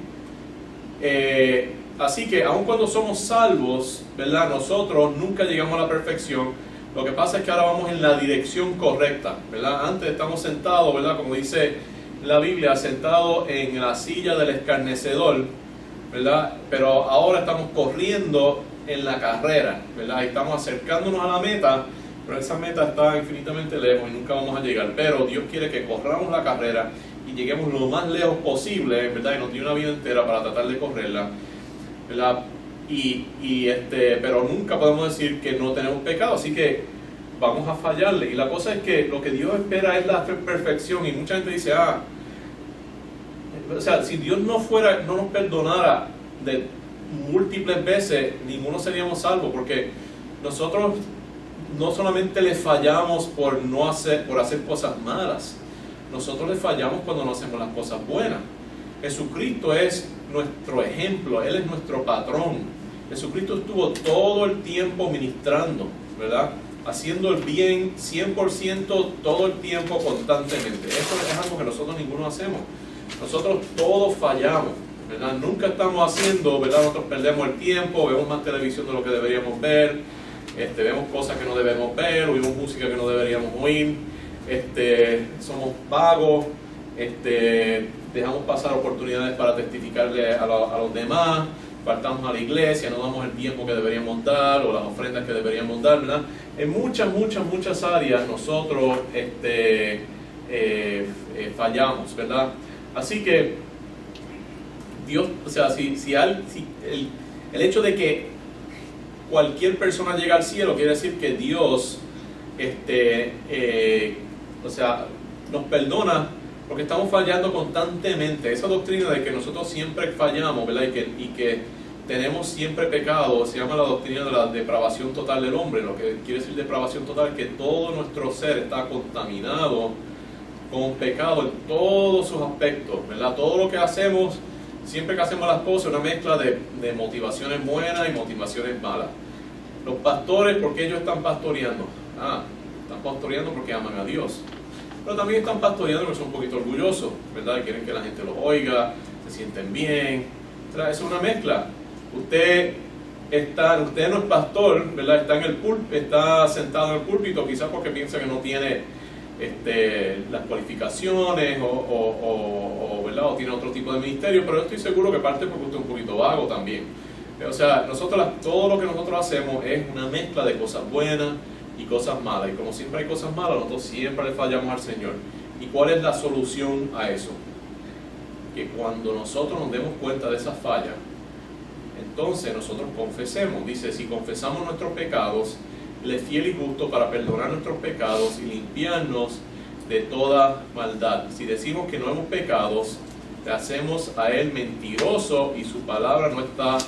Así que aun cuando somos salvos, ¿verdad? Nosotros nunca llegamos a la perfección. Lo que pasa es que ahora vamos en la dirección correcta, ¿verdad? Antes estamos sentados, ¿verdad? Como dice la Biblia, sentados en la silla del escarnecedor, ¿verdad? Pero ahora estamos corriendo en la carrera, ¿verdad? Y estamos acercándonos a la meta, pero esa meta está infinitamente lejos y nunca vamos a llegar. Pero Dios quiere que corramos la carrera y lleguemos lo más lejos posible, ¿verdad? Y nos dio una vida entera para tratar de correrla, ¿verdad? Pero nunca podemos decir que no tenemos pecado, así que vamos a fallarle. Y la cosa es que lo que Dios espera es la perfección. Y mucha gente dice, o sea, si Dios no nos perdonara de múltiples veces, ninguno seríamos salvos, porque nosotros no solamente le fallamos por hacer cosas malas, nosotros le fallamos cuando no hacemos las cosas buenas. Jesucristo es nuestro ejemplo, Él es nuestro patrón. Jesucristo estuvo todo el tiempo ministrando, ¿verdad? Haciendo el bien 100% todo el tiempo, constantemente. Eso es algo que nosotros ninguno hacemos. Nosotros todos fallamos, ¿verdad? Nunca estamos haciendo, ¿verdad? Nosotros perdemos el tiempo, vemos más televisión de lo que deberíamos ver, vemos cosas que no debemos ver, oímos música que no deberíamos oír, somos vagos, dejamos pasar oportunidades para testificarle a los demás, faltamos a la iglesia, no damos el tiempo que deberíamos dar o las ofrendas que deberíamos dar, ¿verdad? En muchas áreas nosotros fallamos, ¿verdad? Así que Dios, o sea, si el hecho de que cualquier persona llega al cielo quiere decir que Dios o sea, nos perdona porque estamos fallando constantemente. Esa doctrina de que nosotros siempre fallamos, ¿verdad? Y que tenemos siempre pecado, se llama la doctrina de la depravación total del hombre. Lo que quiere decir depravación total es que todo nuestro ser está contaminado con pecado en todos sus aspectos, ¿verdad? Todo lo que hacemos, siempre que hacemos las cosas, es una mezcla de motivaciones buenas y motivaciones malas. Los pastores, ¿por qué ellos están pastoreando? Están pastoreando porque aman a Dios. Pero también están pastoreando porque son un poquito orgullosos, ¿verdad? Y quieren que la gente los oiga, se sienten bien. O sea, es una mezcla. Usted no es pastor, ¿verdad? Está sentado en el púlpito, quizás porque piensa que no tiene las cualificaciones ¿verdad? O tiene otro tipo de ministerio, pero yo estoy seguro que parte porque usted es un poquito vago también. O sea, todo lo que nosotros hacemos es una mezcla de cosas buenas y cosas malas, y como siempre hay cosas malas, nosotros siempre le fallamos al Señor. ¿Y cuál es la solución a eso? Que cuando nosotros nos demos cuenta de esas fallas, entonces nosotros confesemos. Dice, si confesamos nuestros pecados, Él es fiel y justo para perdonar nuestros pecados y limpiarnos de toda maldad. Si decimos que no hemos pecado, le hacemos a Él mentiroso y su palabra no está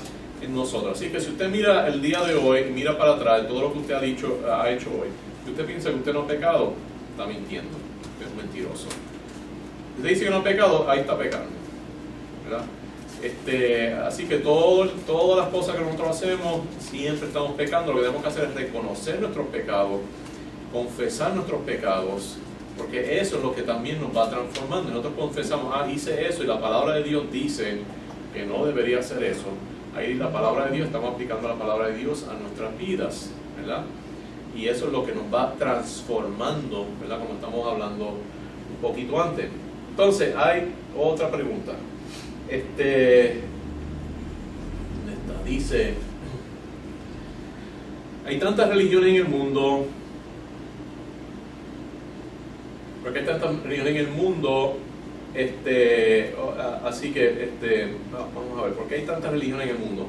en nosotros. Así que si usted mira el día de hoy, mira para atrás, todo lo que usted ha hecho hoy, si usted piensa que usted no ha pecado, está mintiendo, es mentiroso. Si usted dice que no ha pecado, ahí está pecando, ¿verdad? Así que todas las cosas que nosotros hacemos, siempre estamos pecando. Lo que tenemos que hacer es reconocer nuestros pecados, confesar nuestros pecados, porque eso es lo que también nos va transformando. Nosotros confesamos, hice eso, y la palabra de Dios dice que no debería hacer eso. Ahí la palabra de Dios, estamos aplicando la palabra de Dios a nuestras vidas, ¿verdad? Y eso es lo que nos va transformando, ¿verdad? Como estamos hablando un poquito antes. Entonces, hay otra pregunta. ¿Dónde está? Dice, hay tantas religiones en el mundo. ¿Por qué hay tantas religiones en el mundo? Así que, vamos a ver, ¿por qué hay tantas religiones en el mundo?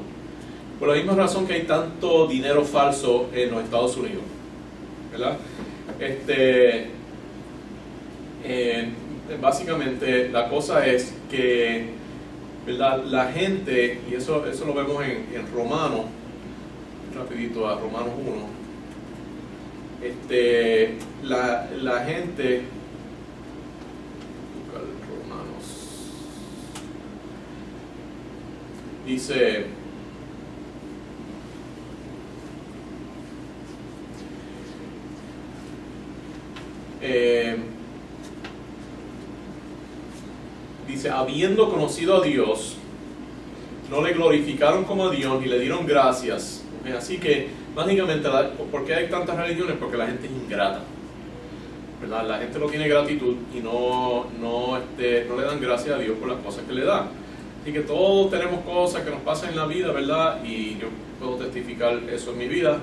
Por la misma razón que hay tanto dinero falso en los Estados Unidos, ¿verdad? Básicamente, la cosa es que, ¿verdad? La gente, y eso lo vemos en Romanos, rapidito a Romanos 1, la gente, dice, habiendo conocido a Dios, no le glorificaron como a Dios ni le dieron gracias. Así que, básicamente, ¿por qué hay tantas religiones? Porque la gente es ingrata, ¿verdad? La gente no tiene gratitud y no le dan gracias a Dios por las cosas que le da. Así que todos tenemos cosas que nos pasan en la vida, ¿verdad? Y yo puedo testificar eso en mi vida.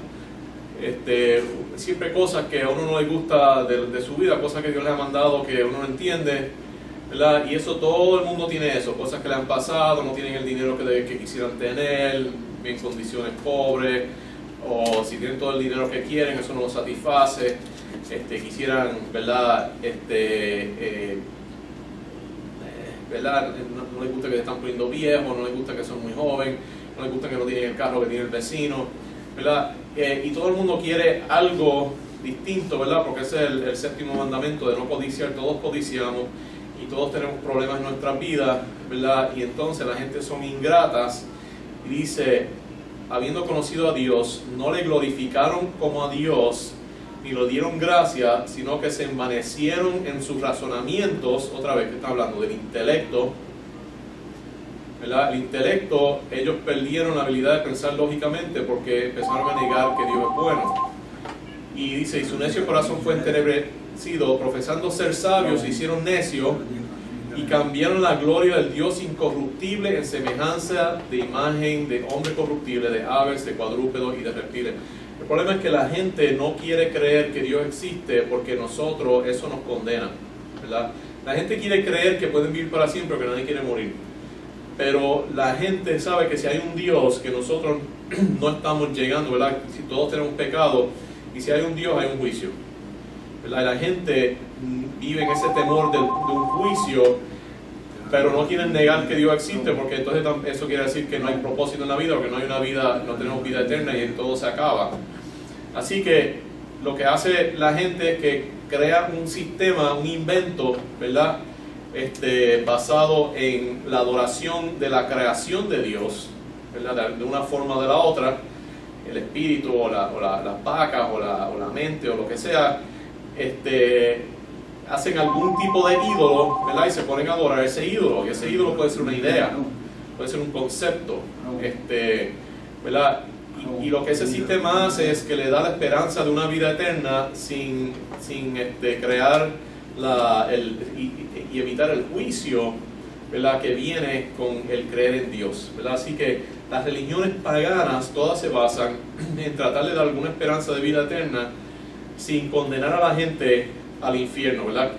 Siempre cosas que a uno no le gusta de su vida, cosas que Dios le ha mandado que uno no entiende, ¿verdad? Y eso, todo el mundo tiene eso, cosas que le han pasado, no tienen el dinero que quisieran tener, en condiciones pobres, o si tienen todo el dinero que quieren, eso no los satisface, quisieran, ¿verdad? ¿Verdad? No les gusta que se están poniendo viejos, no les gusta que son muy jóvenes, no les gusta que no tienen el carro que tiene el vecino, ¿verdad? Y todo el mundo quiere algo distinto, ¿verdad? Porque ese es el séptimo mandamiento de no codiciar. Todos codiciamos y todos tenemos problemas en nuestra vida, ¿verdad? Y entonces la gente son ingratas y dice, habiendo conocido a Dios, no le glorificaron como a Dios ni lo dieron gracia, sino que se envanecieron en sus razonamientos. Otra vez que está hablando del intelecto, ¿verdad? El intelecto, ellos perdieron la habilidad de pensar lógicamente porque empezaron a negar que Dios es bueno. Y dice, y su necio corazón fue entenebrecido, profesando ser sabios, se hicieron necios y cambiaron la gloria del Dios incorruptible en semejanza de imagen de hombre corruptible, de aves, de cuadrúpedos y de reptiles. El problema es que la gente no quiere creer que Dios existe porque nosotros, eso nos condena, ¿verdad? La gente quiere creer que pueden vivir para siempre porque nadie quiere morir. Pero la gente sabe que si hay un Dios, que nosotros no estamos llegando, ¿verdad? Si todos tenemos pecado, y si hay un Dios, hay un juicio, ¿verdad? Y la gente vive en ese temor de un juicio, pero no quieren negar que Dios existe, porque entonces eso quiere decir que no hay propósito en la vida, porque no hay una vida, no tenemos vida eterna y todo se acaba. Así que lo que hace la gente es que crea un sistema, un invento, ¿verdad? Basado en la adoración de la creación de Dios, ¿verdad? De una forma o de la otra, el espíritu o las vacas o la mente o lo que sea, hacen algún tipo de ídolo, ¿verdad? Y se ponen a adorar ese ídolo, y ese ídolo puede ser una idea, puede ser un concepto, ¿verdad? Y lo que ese sistema hace es que le da la esperanza de una vida eterna sin crear y evitar el juicio, ¿verdad? Que viene con el creer en Dios, ¿verdad? Así que las religiones paganas todas se basan en tratar de dar alguna esperanza de vida eterna sin condenar a la gente al infierno, ¿verdad?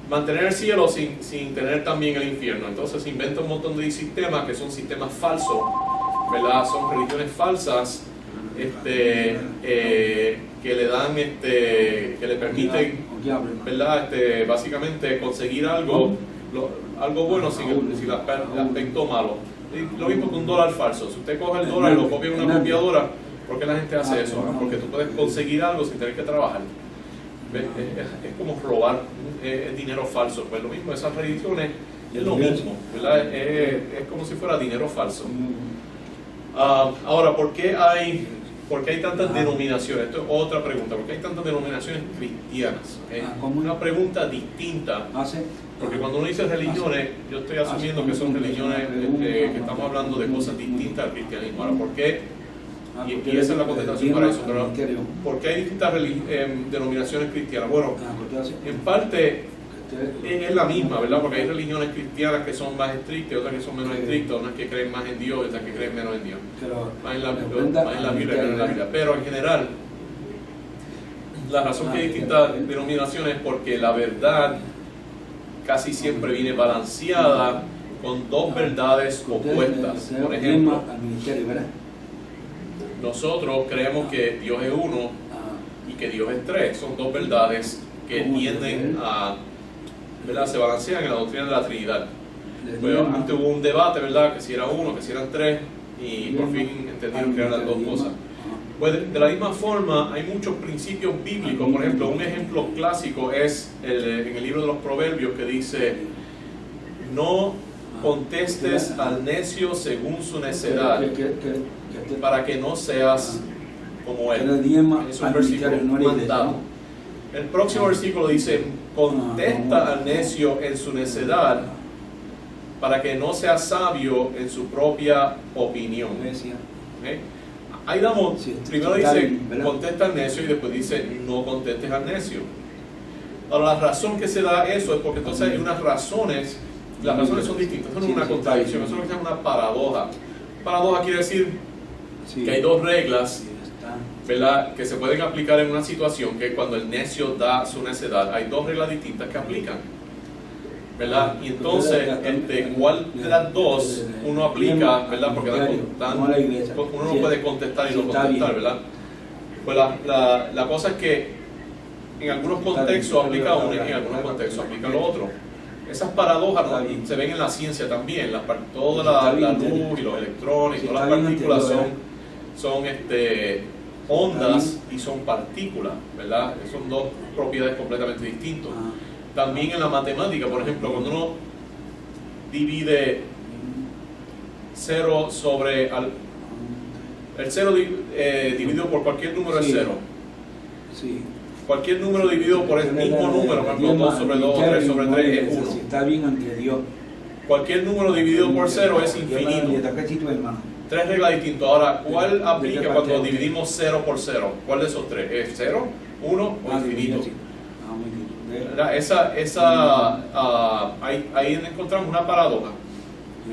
Mantener el cielo sin tener también el infierno. Entonces se inventa un montón de sistemas que son sistemas falsos, ¿verdad? Son religiones falsas que le dan, que le permiten, ¿verdad? Básicamente conseguir algo bueno sin el aspecto malo. Y lo mismo que un dólar falso. Si usted coge el dólar y lo copia en una copiadora, ¿por qué la gente hace eso? Porque tú puedes conseguir algo sin tener que trabajar. Es como robar dinero falso. Pues lo mismo, esas religiones Es lo mismo, ¿verdad? Es como si fuera dinero falso. Ahora, ¿por qué hay tantas denominaciones? Esto es otra pregunta. ¿Por qué hay tantas denominaciones cristianas? ¿Cómo? Una pregunta distinta. ¿Sí? Porque cuando uno dice religiones, yo estoy asumiendo que son religiones que estamos hablando de cosas distintas al cristianismo. Ahora, ¿por qué? Y esa es la contestación para eso. Pero, ¿por qué hay distintas denominaciones cristianas? Bueno, en parte es la misma, ¿verdad? Porque hay religiones cristianas que son más estrictas, otras que son menos estrictas, unas que creen más en Dios y otras que creen menos en Dios. Más en la Biblia, menos en la Biblia. Pero en general, la razón que hay distintas denominaciones es porque la verdad casi siempre viene balanceada con dos verdades opuestas. Por ejemplo, nosotros creemos que Dios es uno y que Dios es tres. Son dos verdades que tienden a, ¿verdad? Se balancean en la doctrina de la Trinidad. Pero antes hubo un debate, ¿verdad? Que si era uno, que si eran tres, y por fin entendieron que eran las dos cosas. Pues de la misma forma hay muchos principios bíblicos. Por ejemplo, un ejemplo clásico es en el libro de los Proverbios, que dice: no contestes al necio según su necedad, para que no seas como él. Es un versículo mandado. El próximo versículo dice: contesta al necio en su necedad, para que no sea sabio en su propia opinión. ¿Okay? Ahí damos, primero dice contesta al necio y después dice no contestes al necio. Ahora, la razón que se da eso es porque entonces hay unas razones, las razones son distintas, eso no es una contradicción, eso es lo que se llama una paradoja. Paradoja quiere decir que hay dos reglas, ¿verdad?, que se pueden aplicar en una situación, que cuando el necio da su necedad, hay dos reglas distintas que aplican, ¿verdad? Y entonces, ¿cuál de las dos uno aplica, ¿verdad? Porque uno no puede contestar y no contestar, ¿verdad? Pues la cosa es que en algunos contextos aplica uno y en algunos contextos aplica lo otro. Esas paradojas, ¿no?, se ven en la ciencia también. Toda la luz y los electrones y todas las partículas son ondas y son partículas, ¿verdad? Son dos propiedades completamente distintas. También en la matemática, por ejemplo, cuando uno divide 0 sobre... el 0 dividido por cualquier número es 0. Cualquier número dividido por el mismo número, por ejemplo, 2 sobre 2, 3 sobre 3 es 1. Está bien ante Dios. Cualquier número dividido por 0 es infinito. Tres reglas distintas. Ahora, ¿cuál aplica cuando dividimos 0 por 0? ¿Cuál de esos tres? ¿Es 0, 1 o infinito? Ahí encontramos una paradoja,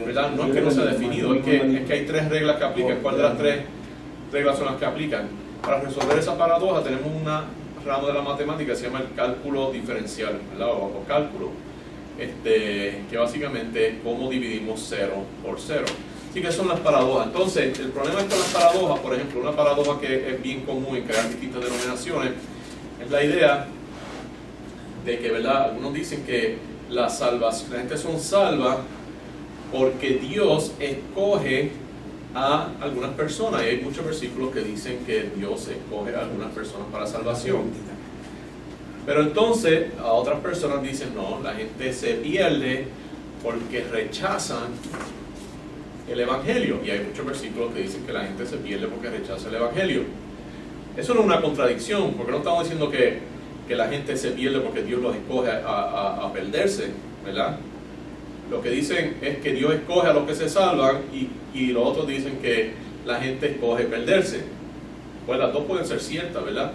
¿verdad? No es que no se ha definido, es que hay tres reglas que aplican. ¿Cuál de las tres reglas son las que aplican? Para resolver esa paradoja tenemos una rama de la matemática que se llama el cálculo diferencial, ¿verdad? O cálculo, que básicamente es cómo dividimos 0 por 0. Así que son las paradojas. Entonces, el problema con las paradojas, por ejemplo, una paradoja que es bien común en crear distintas denominaciones, es la idea de que, ¿verdad?, algunos dicen que la gente son salva porque Dios escoge a algunas personas, y hay muchos versículos que dicen que Dios escoge a algunas personas para salvación. Pero entonces a otras personas dicen no, la gente se pierde porque rechazan el Evangelio, y hay muchos versículos que dicen que la gente se pierde porque rechaza el Evangelio. Eso no es una contradicción, porque no estamos diciendo que la gente se pierde porque Dios los escoge a perderse, ¿verdad? Lo que dicen es que Dios escoge a los que se salvan y los otros dicen que la gente escoge perderse. Pues las dos pueden ser ciertas, ¿verdad?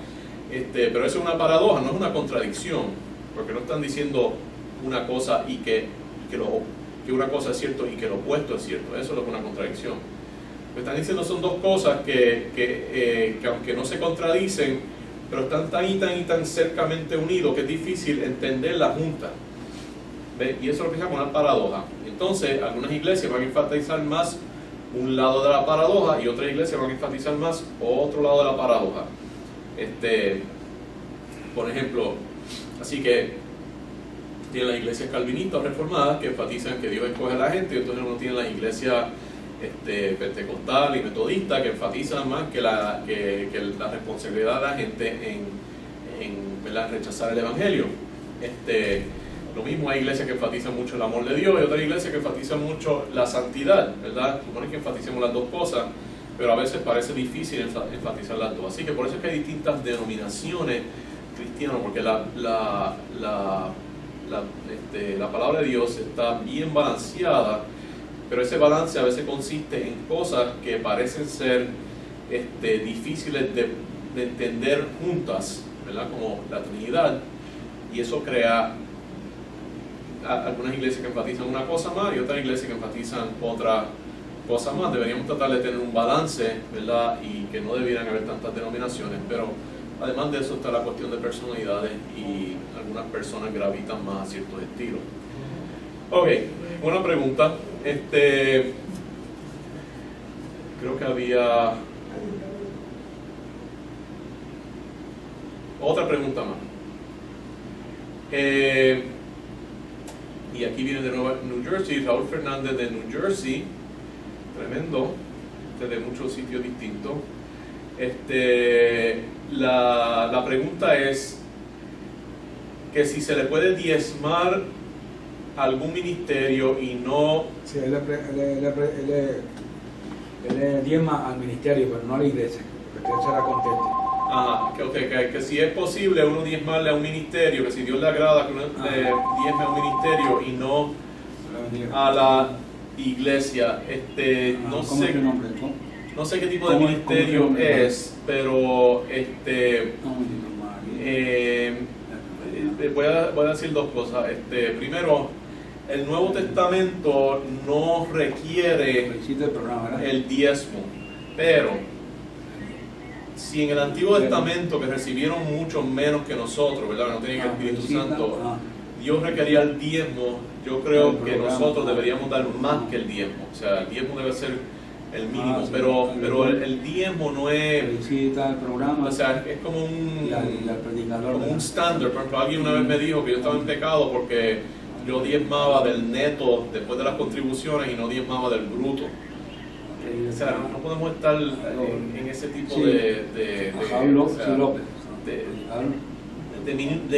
Pero eso es una paradoja, no es una contradicción, porque no están diciendo una cosa y que una cosa es cierto y que lo opuesto es cierto. Eso es lo que es una contradicción. Lo que están diciendo son dos cosas que aunque no se contradicen, pero están tan cercamente unidos que es difícil entenderla juntas. Y eso es lo que se llama una paradoja. Entonces, algunas iglesias van a enfatizar más un lado de la paradoja y otras iglesias van a enfatizar más otro lado de la paradoja. Por ejemplo, así que tienen las iglesias calvinistas reformadas que enfatizan que Dios escoge a la gente, y entonces uno tiene las iglesias pentecostal y metodista que enfatizan más que la responsabilidad de la gente en ¿verdad?, rechazar el Evangelio. Lo mismo, hay iglesias que enfatizan mucho el amor de Dios y otras iglesias que enfatizan mucho la santidad, ¿verdad? Supone que enfaticemos las dos cosas, pero a veces parece difícil enfatizar las dos. Así que por eso es que hay distintas denominaciones cristianas, porque la palabra de Dios está bien balanceada, pero ese balance a veces consiste en cosas que parecen ser difíciles de entender juntas, ¿verdad? Como la Trinidad, y eso crea algunas iglesias que enfatizan una cosa más y otras iglesias que enfatizan otra cosa más. Deberíamos tratar de tener un balance, ¿verdad? Y que no debieran haber tantas denominaciones, pero además de eso está la cuestión de personalidades y algunas personas gravitan más a ciertos estilos. Ok, una pregunta. Creo que había otra pregunta más. Y aquí viene de nuevo New Jersey, Raúl Fernández de New Jersey, tremendo, de muchos sitios distintos. La pregunta es que si se le puede diezmar algún ministerio y no... Sí, él le diezma al ministerio, pero no a la iglesia, porque él será contento. Que si es posible uno diezmarle a un ministerio, que si Dios le agrada que uno le diezme a un ministerio y no a la iglesia. No ¿Cómo sé, es tu nombre? no sé qué tipo de ministerio es, pero voy a decir dos cosas. Primero, el Nuevo Testamento no requiere el diezmo, pero si en el Antiguo Testamento, que recibieron mucho menos que nosotros, ¿verdad? No tenían el Espíritu Santo, Dios requería el diezmo. Yo creo que nosotros deberíamos dar más que el diezmo. O sea, el diezmo debe ser el mínimo, pero el diezmo no es... O sea, es como un estándar. Por ejemplo, alguien una vez me dijo que yo estaba en pecado porque yo diezmaba del neto después de las contribuciones y no diezmaba del bruto. O sea, no podemos estar en ese tipo de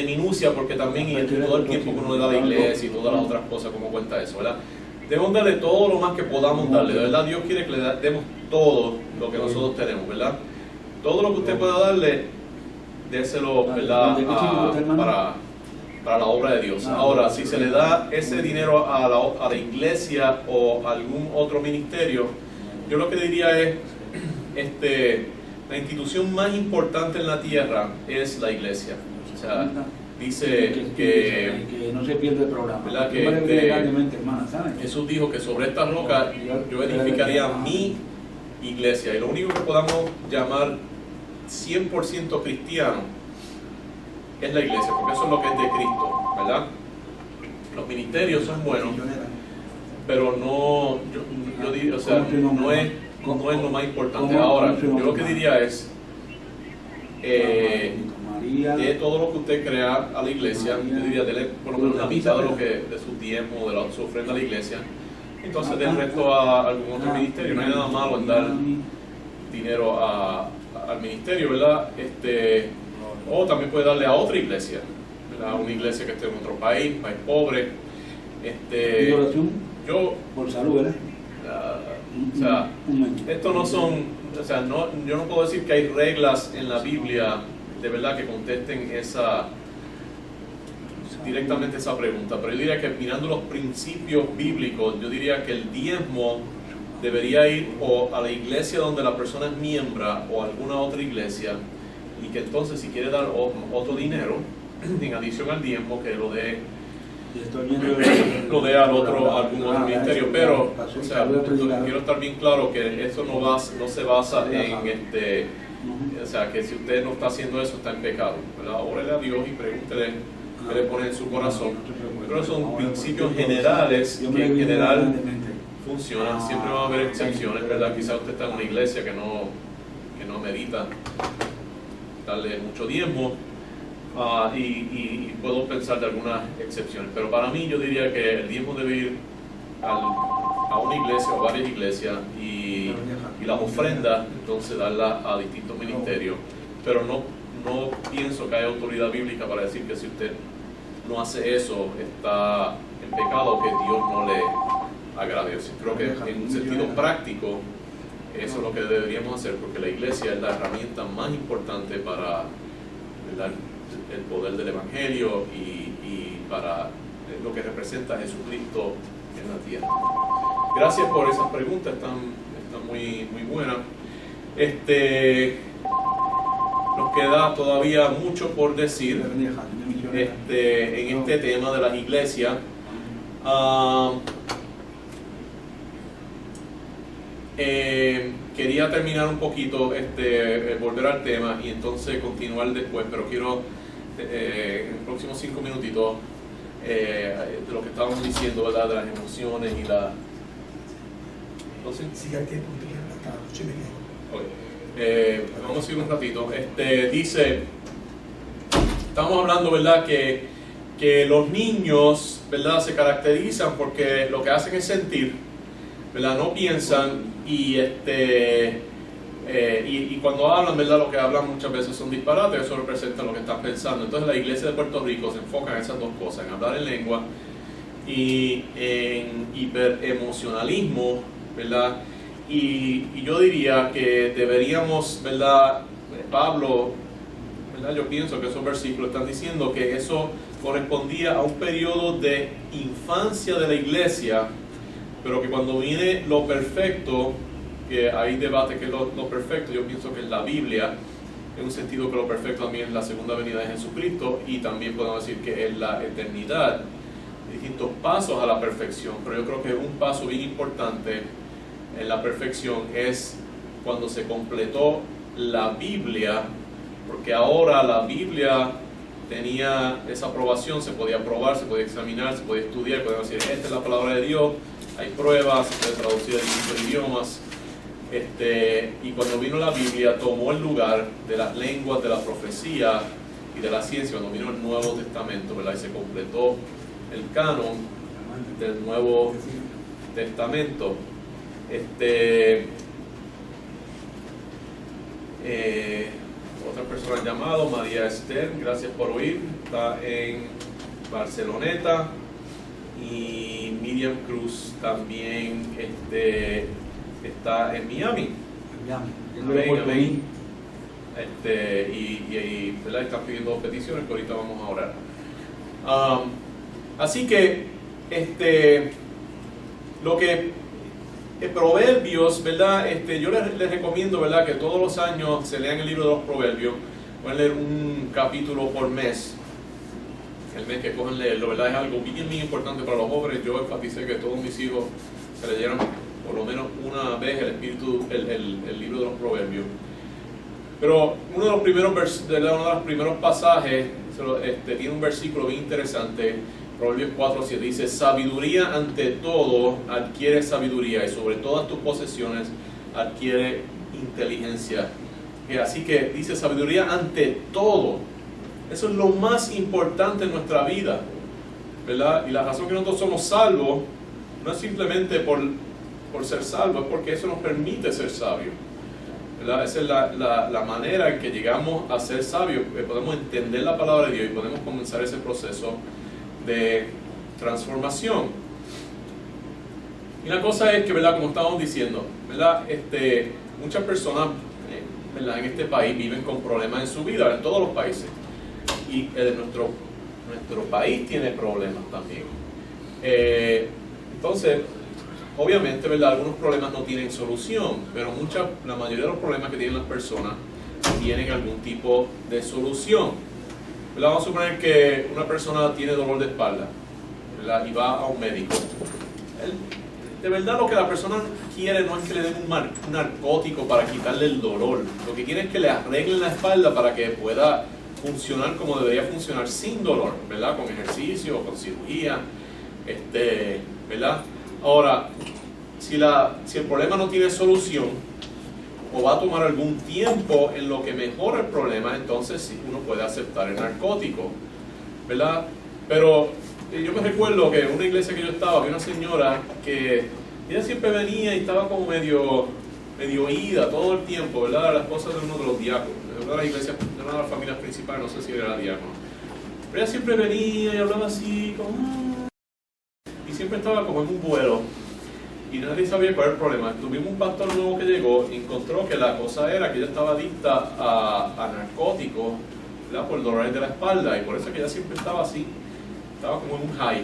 minucia, porque también y todo el tiempo que uno le da a la iglesia y todas las otras cosas, como cuenta eso, ¿verdad? Debemos darle todo lo más que podamos darle, de verdad. Dios quiere que le demos todo lo que nosotros tenemos, ¿verdad? Todo lo que usted pueda darle, déselo, ¿verdad? Para la obra de Dios. Ahora, si se le da ese dinero a la iglesia o a algún otro ministerio, yo lo que diría es, la institución más importante en la tierra es la iglesia. O sea, dice que no se pierde el programa. ¿verdad? Jesús dijo que sobre esta roca yo edificaría mi iglesia. Y lo único que podamos llamar 100% cristiano es la iglesia, porque eso es lo que es de Cristo, ¿verdad? Los ministerios son buenos, pero no, yo diría, o sea, no es lo más importante. Ahora, yo lo que diría es, de todo lo que usted crea a la iglesia, yo diría, dele por lo menos la mitad de su diezmo, de su ofrenda a la iglesia, entonces del resto a algún otro ministerio. No hay nada malo en dar dinero al ministerio, ¿verdad? O también puede darle a otra iglesia, ¿verdad? A una iglesia que esté en otro país pobre. Yo por salud, ¿verdad? O sea, esto no son, o sea, yo no puedo decir que hay reglas en la Biblia de verdad que contesten directamente esa pregunta, pero yo diría que mirando los principios bíblicos, yo diría que el diezmo debería ir o a la iglesia donde la persona es miembro o a alguna otra iglesia, y que entonces si quiere dar otro dinero en adición al diezmo, que lo dé al algún otro ministerio. Pero o sea, quiero estar bien claro que eso no se basa en o sea, que si usted no está haciendo eso está en pecado, ¿verdad? Órale a Dios y pregúntele qué le pone en su corazón. Pero son principios generales que en general funcionan. Siempre va a haber excepciones, ¿verdad? Quizás usted está en una iglesia que no medita darle mucho diezmo, y puedo pensar de algunas excepciones, pero para mí yo diría que el diezmo debe ir a una iglesia o varias iglesias, y las ofrendas entonces darlas a distintos ministerios, pero no pienso que haya autoridad bíblica para decir que si usted no hace eso, está en pecado que Dios no le agradece. Creo que en un sentido práctico, eso es lo que deberíamos hacer, porque la iglesia es la herramienta más importante para, ¿verdad?, el poder del Evangelio y para lo que representa a Jesucristo en la tierra. Gracias por esas preguntas, están muy buenas. Nos queda todavía mucho por decir en este tema de las iglesias. Quería terminar un poquito, volver al tema y entonces continuar después, pero quiero en los próximos 5 minutitos de lo que estábamos diciendo, ¿verdad?, de las emociones y la... Entonces, Siga el tiempo, vamos a ir un ratito. Dice, estamos hablando, ¿verdad?, que los niños, ¿verdad?, se caracterizan porque lo que hacen es sentir, ¿verdad?, no piensan y cuando hablan, ¿verdad?, lo que hablan muchas veces son disparates, eso representa lo que están pensando. Entonces la iglesia de Puerto Rico se enfoca en esas dos cosas, en hablar en lengua y en hiperemocionalismo, ¿verdad? Y yo diría que deberíamos, ¿verdad?, Pablo, ¿verdad?, yo pienso que esos versículos están diciendo que eso correspondía a un periodo de infancia de la iglesia, pero que cuando viene lo perfecto, que hay debate que es lo perfecto, yo pienso que en la Biblia, en un sentido que lo perfecto también es la segunda venida de Jesucristo, y también podemos decir que es la eternidad, distintos pasos a la perfección, pero yo creo que un paso bien importante en la perfección es cuando se completó la Biblia, porque ahora la Biblia tenía esa aprobación, se podía probar, se podía examinar, se podía estudiar, podemos decir, esta es la palabra de Dios, hay pruebas, se puede traducir a distintos idiomas. Y cuando vino la Biblia tomó el lugar de las lenguas, de la profecía y de la ciencia, cuando vino el Nuevo Testamento, ¿verdad?, y se completó el canon del Nuevo Testamento. Otra persona llamada María Esther, gracias por oír, está en Barceloneta. Y Miriam Cruz también está en Miami. Amén. ¿Verdad?, están pidiendo peticiones que ahorita vamos a orar. Así que lo que Proverbios, ¿verdad?, yo les recomiendo, ¿verdad?, que todos los años se lean el libro de los Proverbios. Pueden leer un capítulo por mes. El mes que cogen leerlo, ¿verdad?, es algo bien importante para los jóvenes. Yo enfaticé que todos mis hijos se leyeran por lo menos una vez el libro de los Proverbios. Pero uno de los primeros pasajes tiene un versículo bien interesante, Proverbios 4:7, dice: sabiduría ante todo adquiere sabiduría, y sobre todas tus posesiones adquiere inteligencia. Así que dice sabiduría ante todo. Eso es lo más importante en nuestra vida, ¿verdad? Y la razón que nosotros somos salvos no es simplemente por ser salvos, es porque eso nos permite ser sabios, ¿verdad? Esa es la manera en que llegamos a ser sabios, podemos entender la palabra de Dios y podemos comenzar ese proceso de transformación. Y la cosa es que, ¿verdad?, como estábamos diciendo, ¿verdad?, muchas personas, ¿verdad?, en este país viven con problemas en su vida, en todos los países. Y nuestro país tiene problemas también. Entonces, obviamente, ¿verdad?, algunos problemas no tienen solución, pero la mayoría de los problemas que tienen las personas tienen algún tipo de solución, ¿verdad? Vamos a suponer que una persona tiene dolor de espalda, ¿verdad?, y va a un médico. De verdad, lo que la persona quiere no es que le den un narcótico para quitarle el dolor. Lo que quiere es que le arreglen la espalda para que pueda funcionar como debería funcionar sin dolor, ¿verdad?, con ejercicio, con cirugía, ¿verdad? Ahora, si el problema no tiene solución o va a tomar algún tiempo en lo que mejora el problema, entonces sí, uno puede aceptar el narcótico, ¿verdad? Pero yo me recuerdo que en una iglesia que yo estaba, había una señora que ella siempre venía y estaba como medio ida todo el tiempo, ¿verdad? La esposa de uno de los diáconos, de una de las iglesias, de una de las familias principales, no sé si era diácono. Pero ella siempre venía y hablaba así, como... y siempre estaba como en un vuelo. Y nadie sabía cuál era el problema. Tuvimos un pastor nuevo que llegó y encontró que la cosa era que ella estaba adicta a narcóticos, ¿verdad? Por dolores de la espalda, y por eso que ella siempre estaba así, estaba como en un high.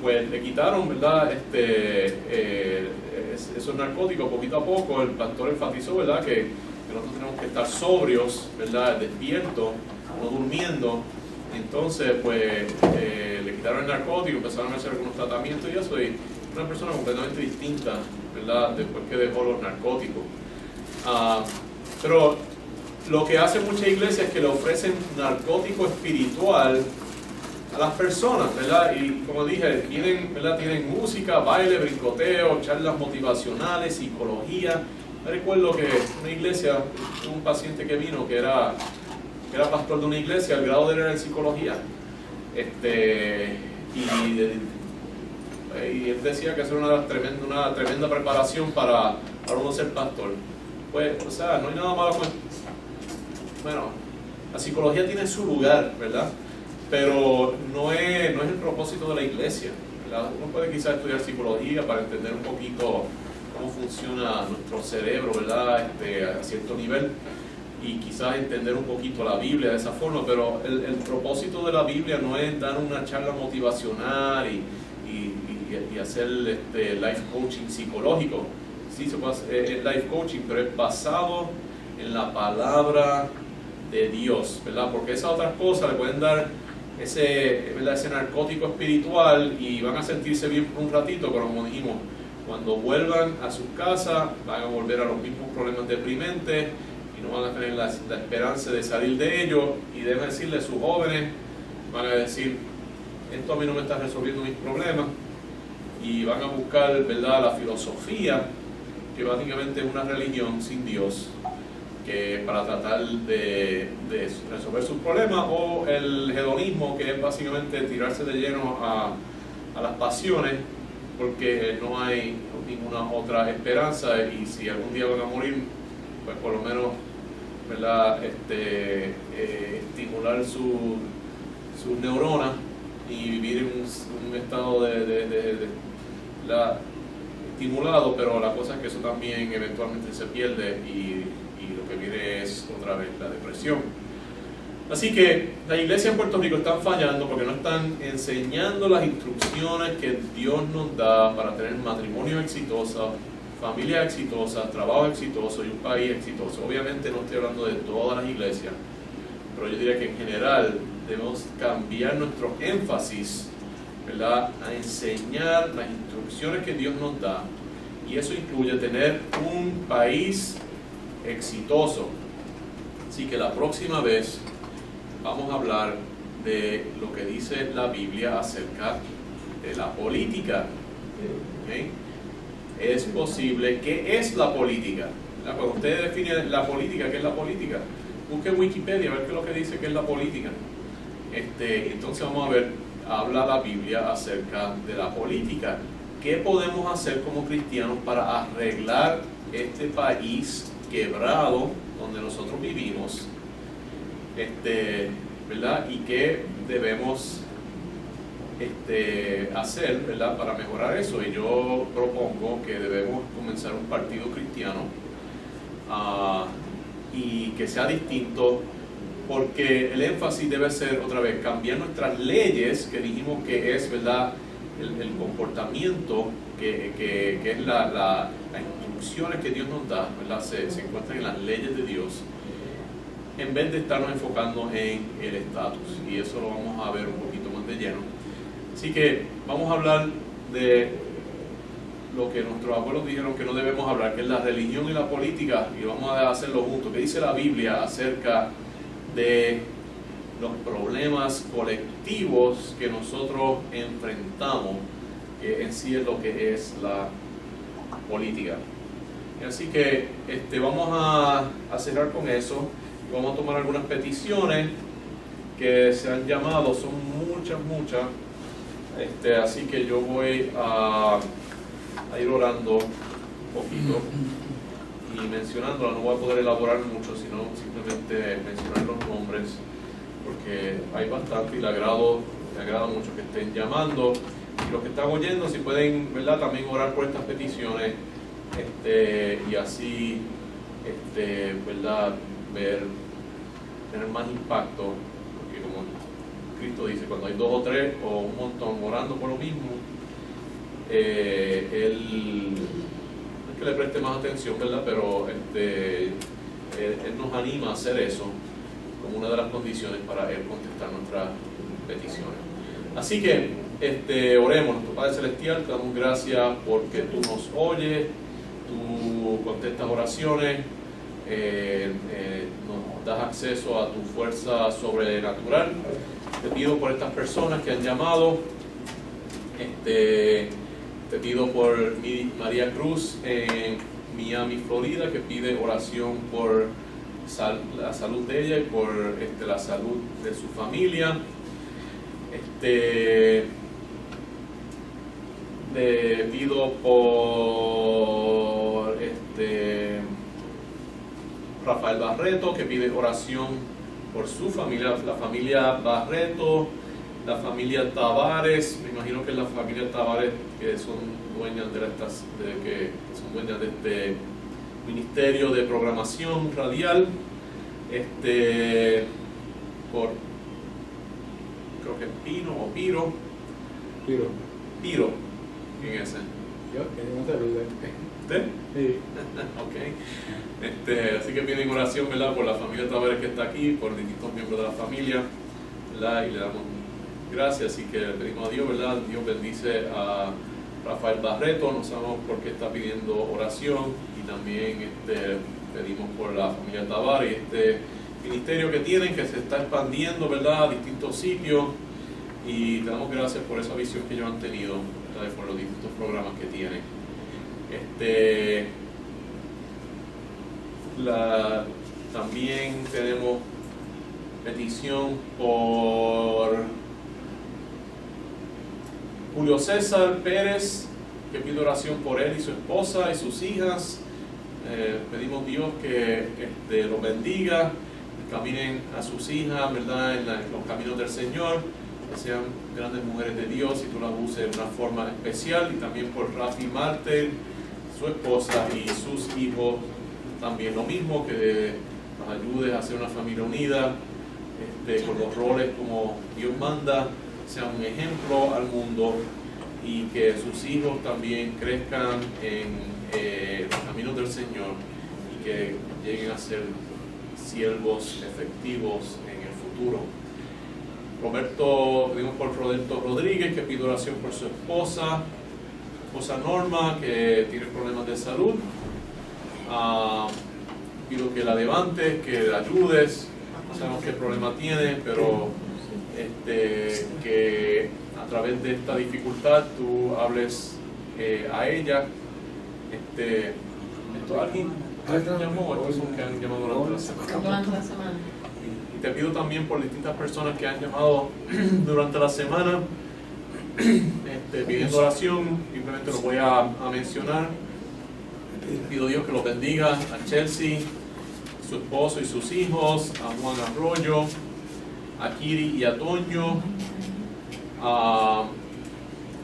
Pues le quitaron, ¿verdad? Esos narcóticos poquito a poco. El pastor enfatizó, ¿verdad? Que nosotros tenemos que estar sobrios, ¿verdad? Despiertos, no durmiendo. Entonces, pues, le quitaron el narcótico, empezaron a hacer algunos tratamientos y eso, y una persona completamente distinta, ¿verdad? Después que dejó los narcóticos. Pero lo que hace muchas iglesias es que le ofrecen narcótico espiritual a las personas, ¿verdad? Y como dije, ¿verdad? Tienen música, baile, brincoteo, charlas motivacionales, psicología. Me recuerdo que una iglesia, un paciente que vino que era pastor de una iglesia, el grado de él era en psicología. Y él decía que eso era una tremenda preparación para uno ser pastor. Pues, o sea, no hay nada malo con... Bueno, la psicología tiene su lugar, ¿verdad? Pero no es el propósito de la iglesia, ¿verdad? Uno puede quizás estudiar psicología para entender un poquito cómo funciona nuestro cerebro, ¿verdad? A cierto nivel, y quizás entender un poquito la Biblia de esa forma, pero el propósito de la Biblia no es dar una charla motivacional y hacer life coaching psicológico. Sí, se puede hacer life coaching, pero es basado en la palabra de Dios, ¿verdad? Porque esas otras cosas le pueden dar ese narcótico espiritual y van a sentirse bien por un ratito, pero como dijimos, cuando vuelvan a sus casas van a volver a los mismos problemas deprimentes y no van a tener la esperanza de salir de ellos, y deben decirle a sus jóvenes, van a decir, esto a mí no me está resolviendo mis problemas, y van a buscar, ¿verdad?, la filosofía, que básicamente es una religión sin Dios, que para tratar de resolver sus problemas, o el hedonismo, que es básicamente tirarse de lleno a las pasiones, porque no hay ninguna otra esperanza, y si algún día van a morir, pues por lo menos, ¿verdad?, estimular sus neuronas y vivir en un estado estimulado, pero la cosa es que eso también eventualmente se pierde, y lo que viene es otra vez la depresión. Así que la iglesia en Puerto Rico están fallando porque no están enseñando las instrucciones que Dios nos da para tener matrimonio exitoso, familia exitosa, trabajo exitoso y un país exitoso. Obviamente no estoy hablando de todas las iglesias, pero yo diría que en general debemos cambiar nuestro énfasis, ¿verdad?, a enseñar las instrucciones que Dios nos da, y eso incluye tener un país exitoso. Así que la próxima vez vamos a hablar de lo que dice la Biblia acerca de la política. ¿Okay? Es posible. ¿Qué es la política? Cuando usted define la política, ¿qué es la política? Busque Wikipedia a ver qué es lo que dice que es la política. Entonces vamos a ver, habla la Biblia acerca de la política. ¿Qué podemos hacer como cristianos para arreglar este país quebrado donde nosotros vivimos? ¿Verdad? Y qué debemos hacer, ¿verdad?, para mejorar eso. Y yo propongo que debemos comenzar un partido cristiano, y que sea distinto, porque el énfasis debe ser, otra vez, cambiar nuestras leyes, que dijimos que es, ¿verdad?, el comportamiento, que es las instrucciones que Dios nos da, ¿verdad?, se encuentran en las leyes de Dios, en vez de estarnos enfocando en el estatus. Y eso lo vamos a ver un poquito más de lleno. Así que vamos a hablar de lo que nuestros abuelos dijeron que no debemos hablar, que es la religión y la política, y vamos a hacerlo juntos. ¿Qué dice la Biblia acerca de los problemas colectivos que nosotros enfrentamos, que en sí es lo que es la política? Así que vamos a cerrar con eso. Vamos a tomar algunas peticiones que se han llamado, son muchas. Así que yo voy a ir orando un poquito y mencionándolas. No voy a poder elaborar mucho, sino simplemente mencionar los nombres porque hay bastante y le agrada mucho que estén llamando. Y los que están oyendo, si pueden, ¿verdad?, también orar por estas peticiones, y así, ¿verdad?, tener más impacto, porque como Cristo dice, cuando hay 2 o 3 o un montón orando por lo mismo, Él no es que le preste más atención, ¿verdad?, pero él nos anima a hacer eso como una de las condiciones para Él contestar nuestras peticiones. Así que oremos. Nuestro Padre Celestial, te damos gracias porque tú nos oyes, tú contestas oraciones, nos das acceso a tu fuerza sobrenatural. Te pido por estas personas que han llamado, te pido por María Cruz en Miami, Florida, que pide oración por la salud de ella y por la salud de su familia. Le pido por Rafael Barreto, que pide oración por su familia, la familia Barreto, la familia Tavares. Me imagino que es la familia Tavares que son dueñas son dueñas de este ministerio de programación radial. Por, creo que es Pino o Piro. Piro, ¿quién es ese? Yo, que no te olvides. ¿Usted? Sí. Ok. Así que piden oración, ¿verdad?, por la familia Tavares que está aquí, por distintos miembros de la familia, ¿verdad?, y le damos gracias. Así que le pedimos a Dios, ¿verdad? Dios bendice a Rafael Barreto, no sabemos por qué está pidiendo oración, y también pedimos por la familia Tavares y este ministerio que tienen, que se está expandiendo, ¿verdad?, a distintos sitios, y te damos gracias por esa visión que ellos han tenido, ¿verdad?, por los distintos programas que tienen. También tenemos petición por Julio César Pérez, que pide oración por él y su esposa y sus hijas. Pedimos Dios que los bendiga, caminen a sus hijas, ¿verdad?, en los caminos del Señor, que sean grandes mujeres de Dios y tú las uses de una forma especial. Y también por Rafi Martel, su esposa y sus hijos, también lo mismo, que nos ayudes a ser una familia unida, con los roles como Dios manda, sean un ejemplo al mundo, y que sus hijos también crezcan en los caminos del Señor y que lleguen a ser siervos efectivos en el futuro. Pedimos por Roberto Rodríguez, que pide oración por su esposa Norma, que tiene problemas de salud. Pido que la levantes, que la ayudes. No sabemos qué problema tiene, pero que a través de esta dificultad tú hables a ella. ¿Alguien llamó o estos son que han llamado durante la semana? Y te pido también por distintas personas que han llamado durante la semana pidiendo oración. Simplemente lo voy a mencionar. Pido Dios que los bendiga a Chelsea, su esposo y sus hijos, a Juan Arroyo, a Kiri y a Toño,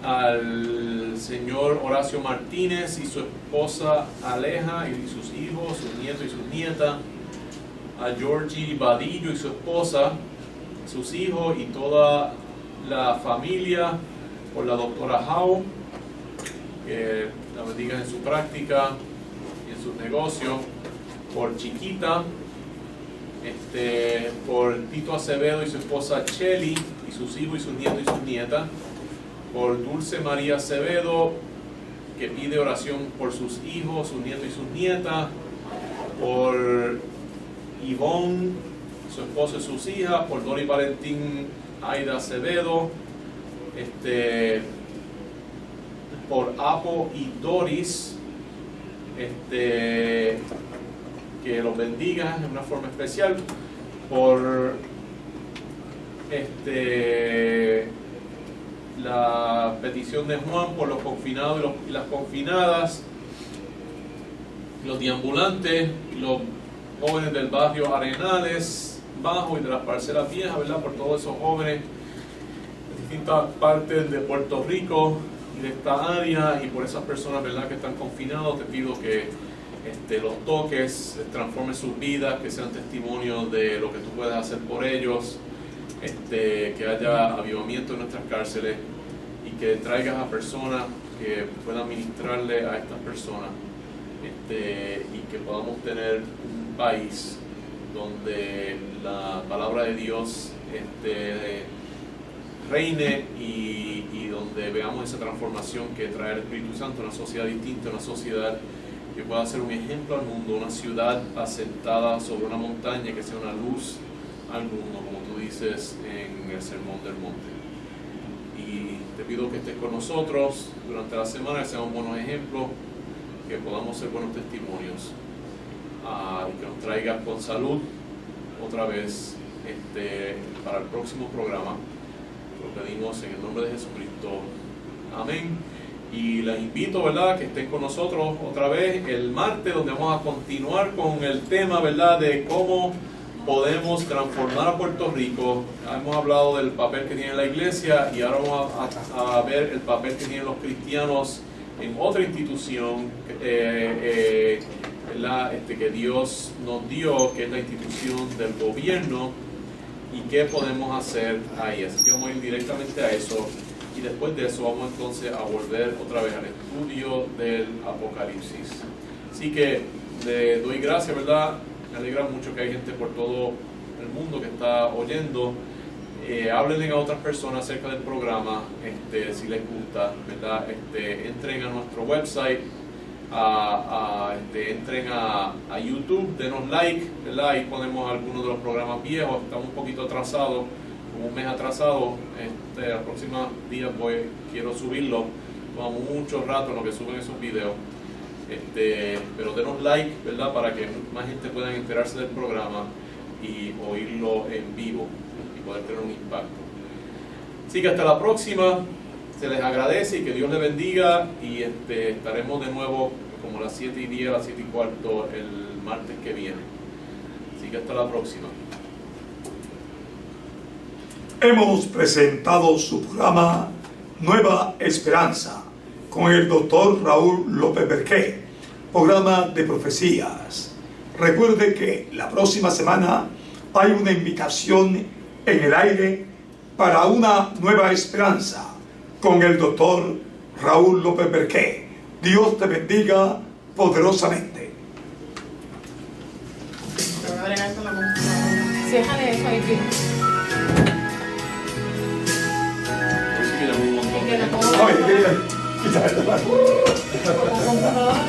al señor Horacio Martínez y su esposa Aleja y sus hijos, sus nietos y sus nietas, a Georgie Badillo y su esposa, sus hijos y toda la familia, por la doctora Howe, que la bendiga en su práctica y en sus negocios, por Chiquita, por Tito Acevedo y su esposa Cheli y sus hijos y sus nietos y sus nietas, por Dulce María Acevedo, que pide oración por sus hijos, sus nietos y sus nietas, por Ivonne, su esposo y sus hijas, por Dori Valentín Aida Acevedo, por Apo y Doris, que los bendiga de una forma especial, por la petición de Juan por los confinados y las confinadas, los deambulantes, los jóvenes del barrio Arenales, Bajos y de las parcelas viejas, ¿verdad? Por todos esos jóvenes de distintas partes de Puerto Rico y de esta área, y por esas personas, ¿verdad?, que están confinados. Te pido que los toques, transformen sus vidas, que sean testimonios de lo que tú puedes hacer por ellos, que haya avivamiento en nuestras cárceles y que traigas a personas que puedan ministrarle a estas personas, y que podamos tener un país donde la palabra de Dios reine y donde veamos esa transformación que trae el Espíritu Santo, una sociedad distinta, una sociedad que pueda ser un ejemplo al mundo, una ciudad asentada sobre una montaña que sea una luz al mundo, como tú dices en el Sermón del Monte. Y te pido que estés con nosotros durante la semana, que seamos buenos ejemplos, que podamos ser buenos testimonios, y que nos traigas con salud otra vez para el próximo programa. Lo pedimos en el nombre de Jesucristo. Amén. Y les invito, ¿verdad?, que estén con nosotros otra vez el martes, donde vamos a continuar con el tema, ¿verdad?, de cómo podemos transformar a Puerto Rico. Hemos hablado del papel que tiene la iglesia y ahora vamos a ver el papel que tienen los cristianos en otra institución, ¿verdad?, que Dios nos dio, que es la institución del gobierno, y qué podemos hacer ahí. Así que vamos a ir directamente a eso. Y después de eso vamos entonces a volver otra vez al estudio del Apocalipsis. Así que le doy gracias, ¿verdad? Me alegra mucho que hay gente por todo el mundo que está oyendo. Háblenle a otras personas acerca del programa, si les gusta, ¿verdad? Entren a nuestro website, entren a YouTube, denos like, ¿verdad? Ahí ponemos algunos de los programas viejos. Estamos un poquito atrasados, como un mes atrasado. Los próximos días quiero subirlo. Toma mucho rato en lo que suben esos videos. Pero denos like, ¿verdad?, para que más gente pueda enterarse del programa y oírlo en vivo y poder tener un impacto. Así que hasta la próxima. Se les agradece y que Dios les bendiga, y estaremos de nuevo como a las 7:10, las 7:15 el martes que viene. Así que hasta la próxima. Hemos presentado su programa Nueva Esperanza con el doctor Raúl López Berqué, programa de profecías. Recuerde que la próxima semana hay una invitación en el aire para una nueva esperanza con el doctor Raúl López Berqué. Dios te bendiga poderosamente. Te voy a bregar con la computadora. Sí, déjale eso ahí, tío. Pues sí, que le pongo un montón de Ay, qué bien. Con la computadora.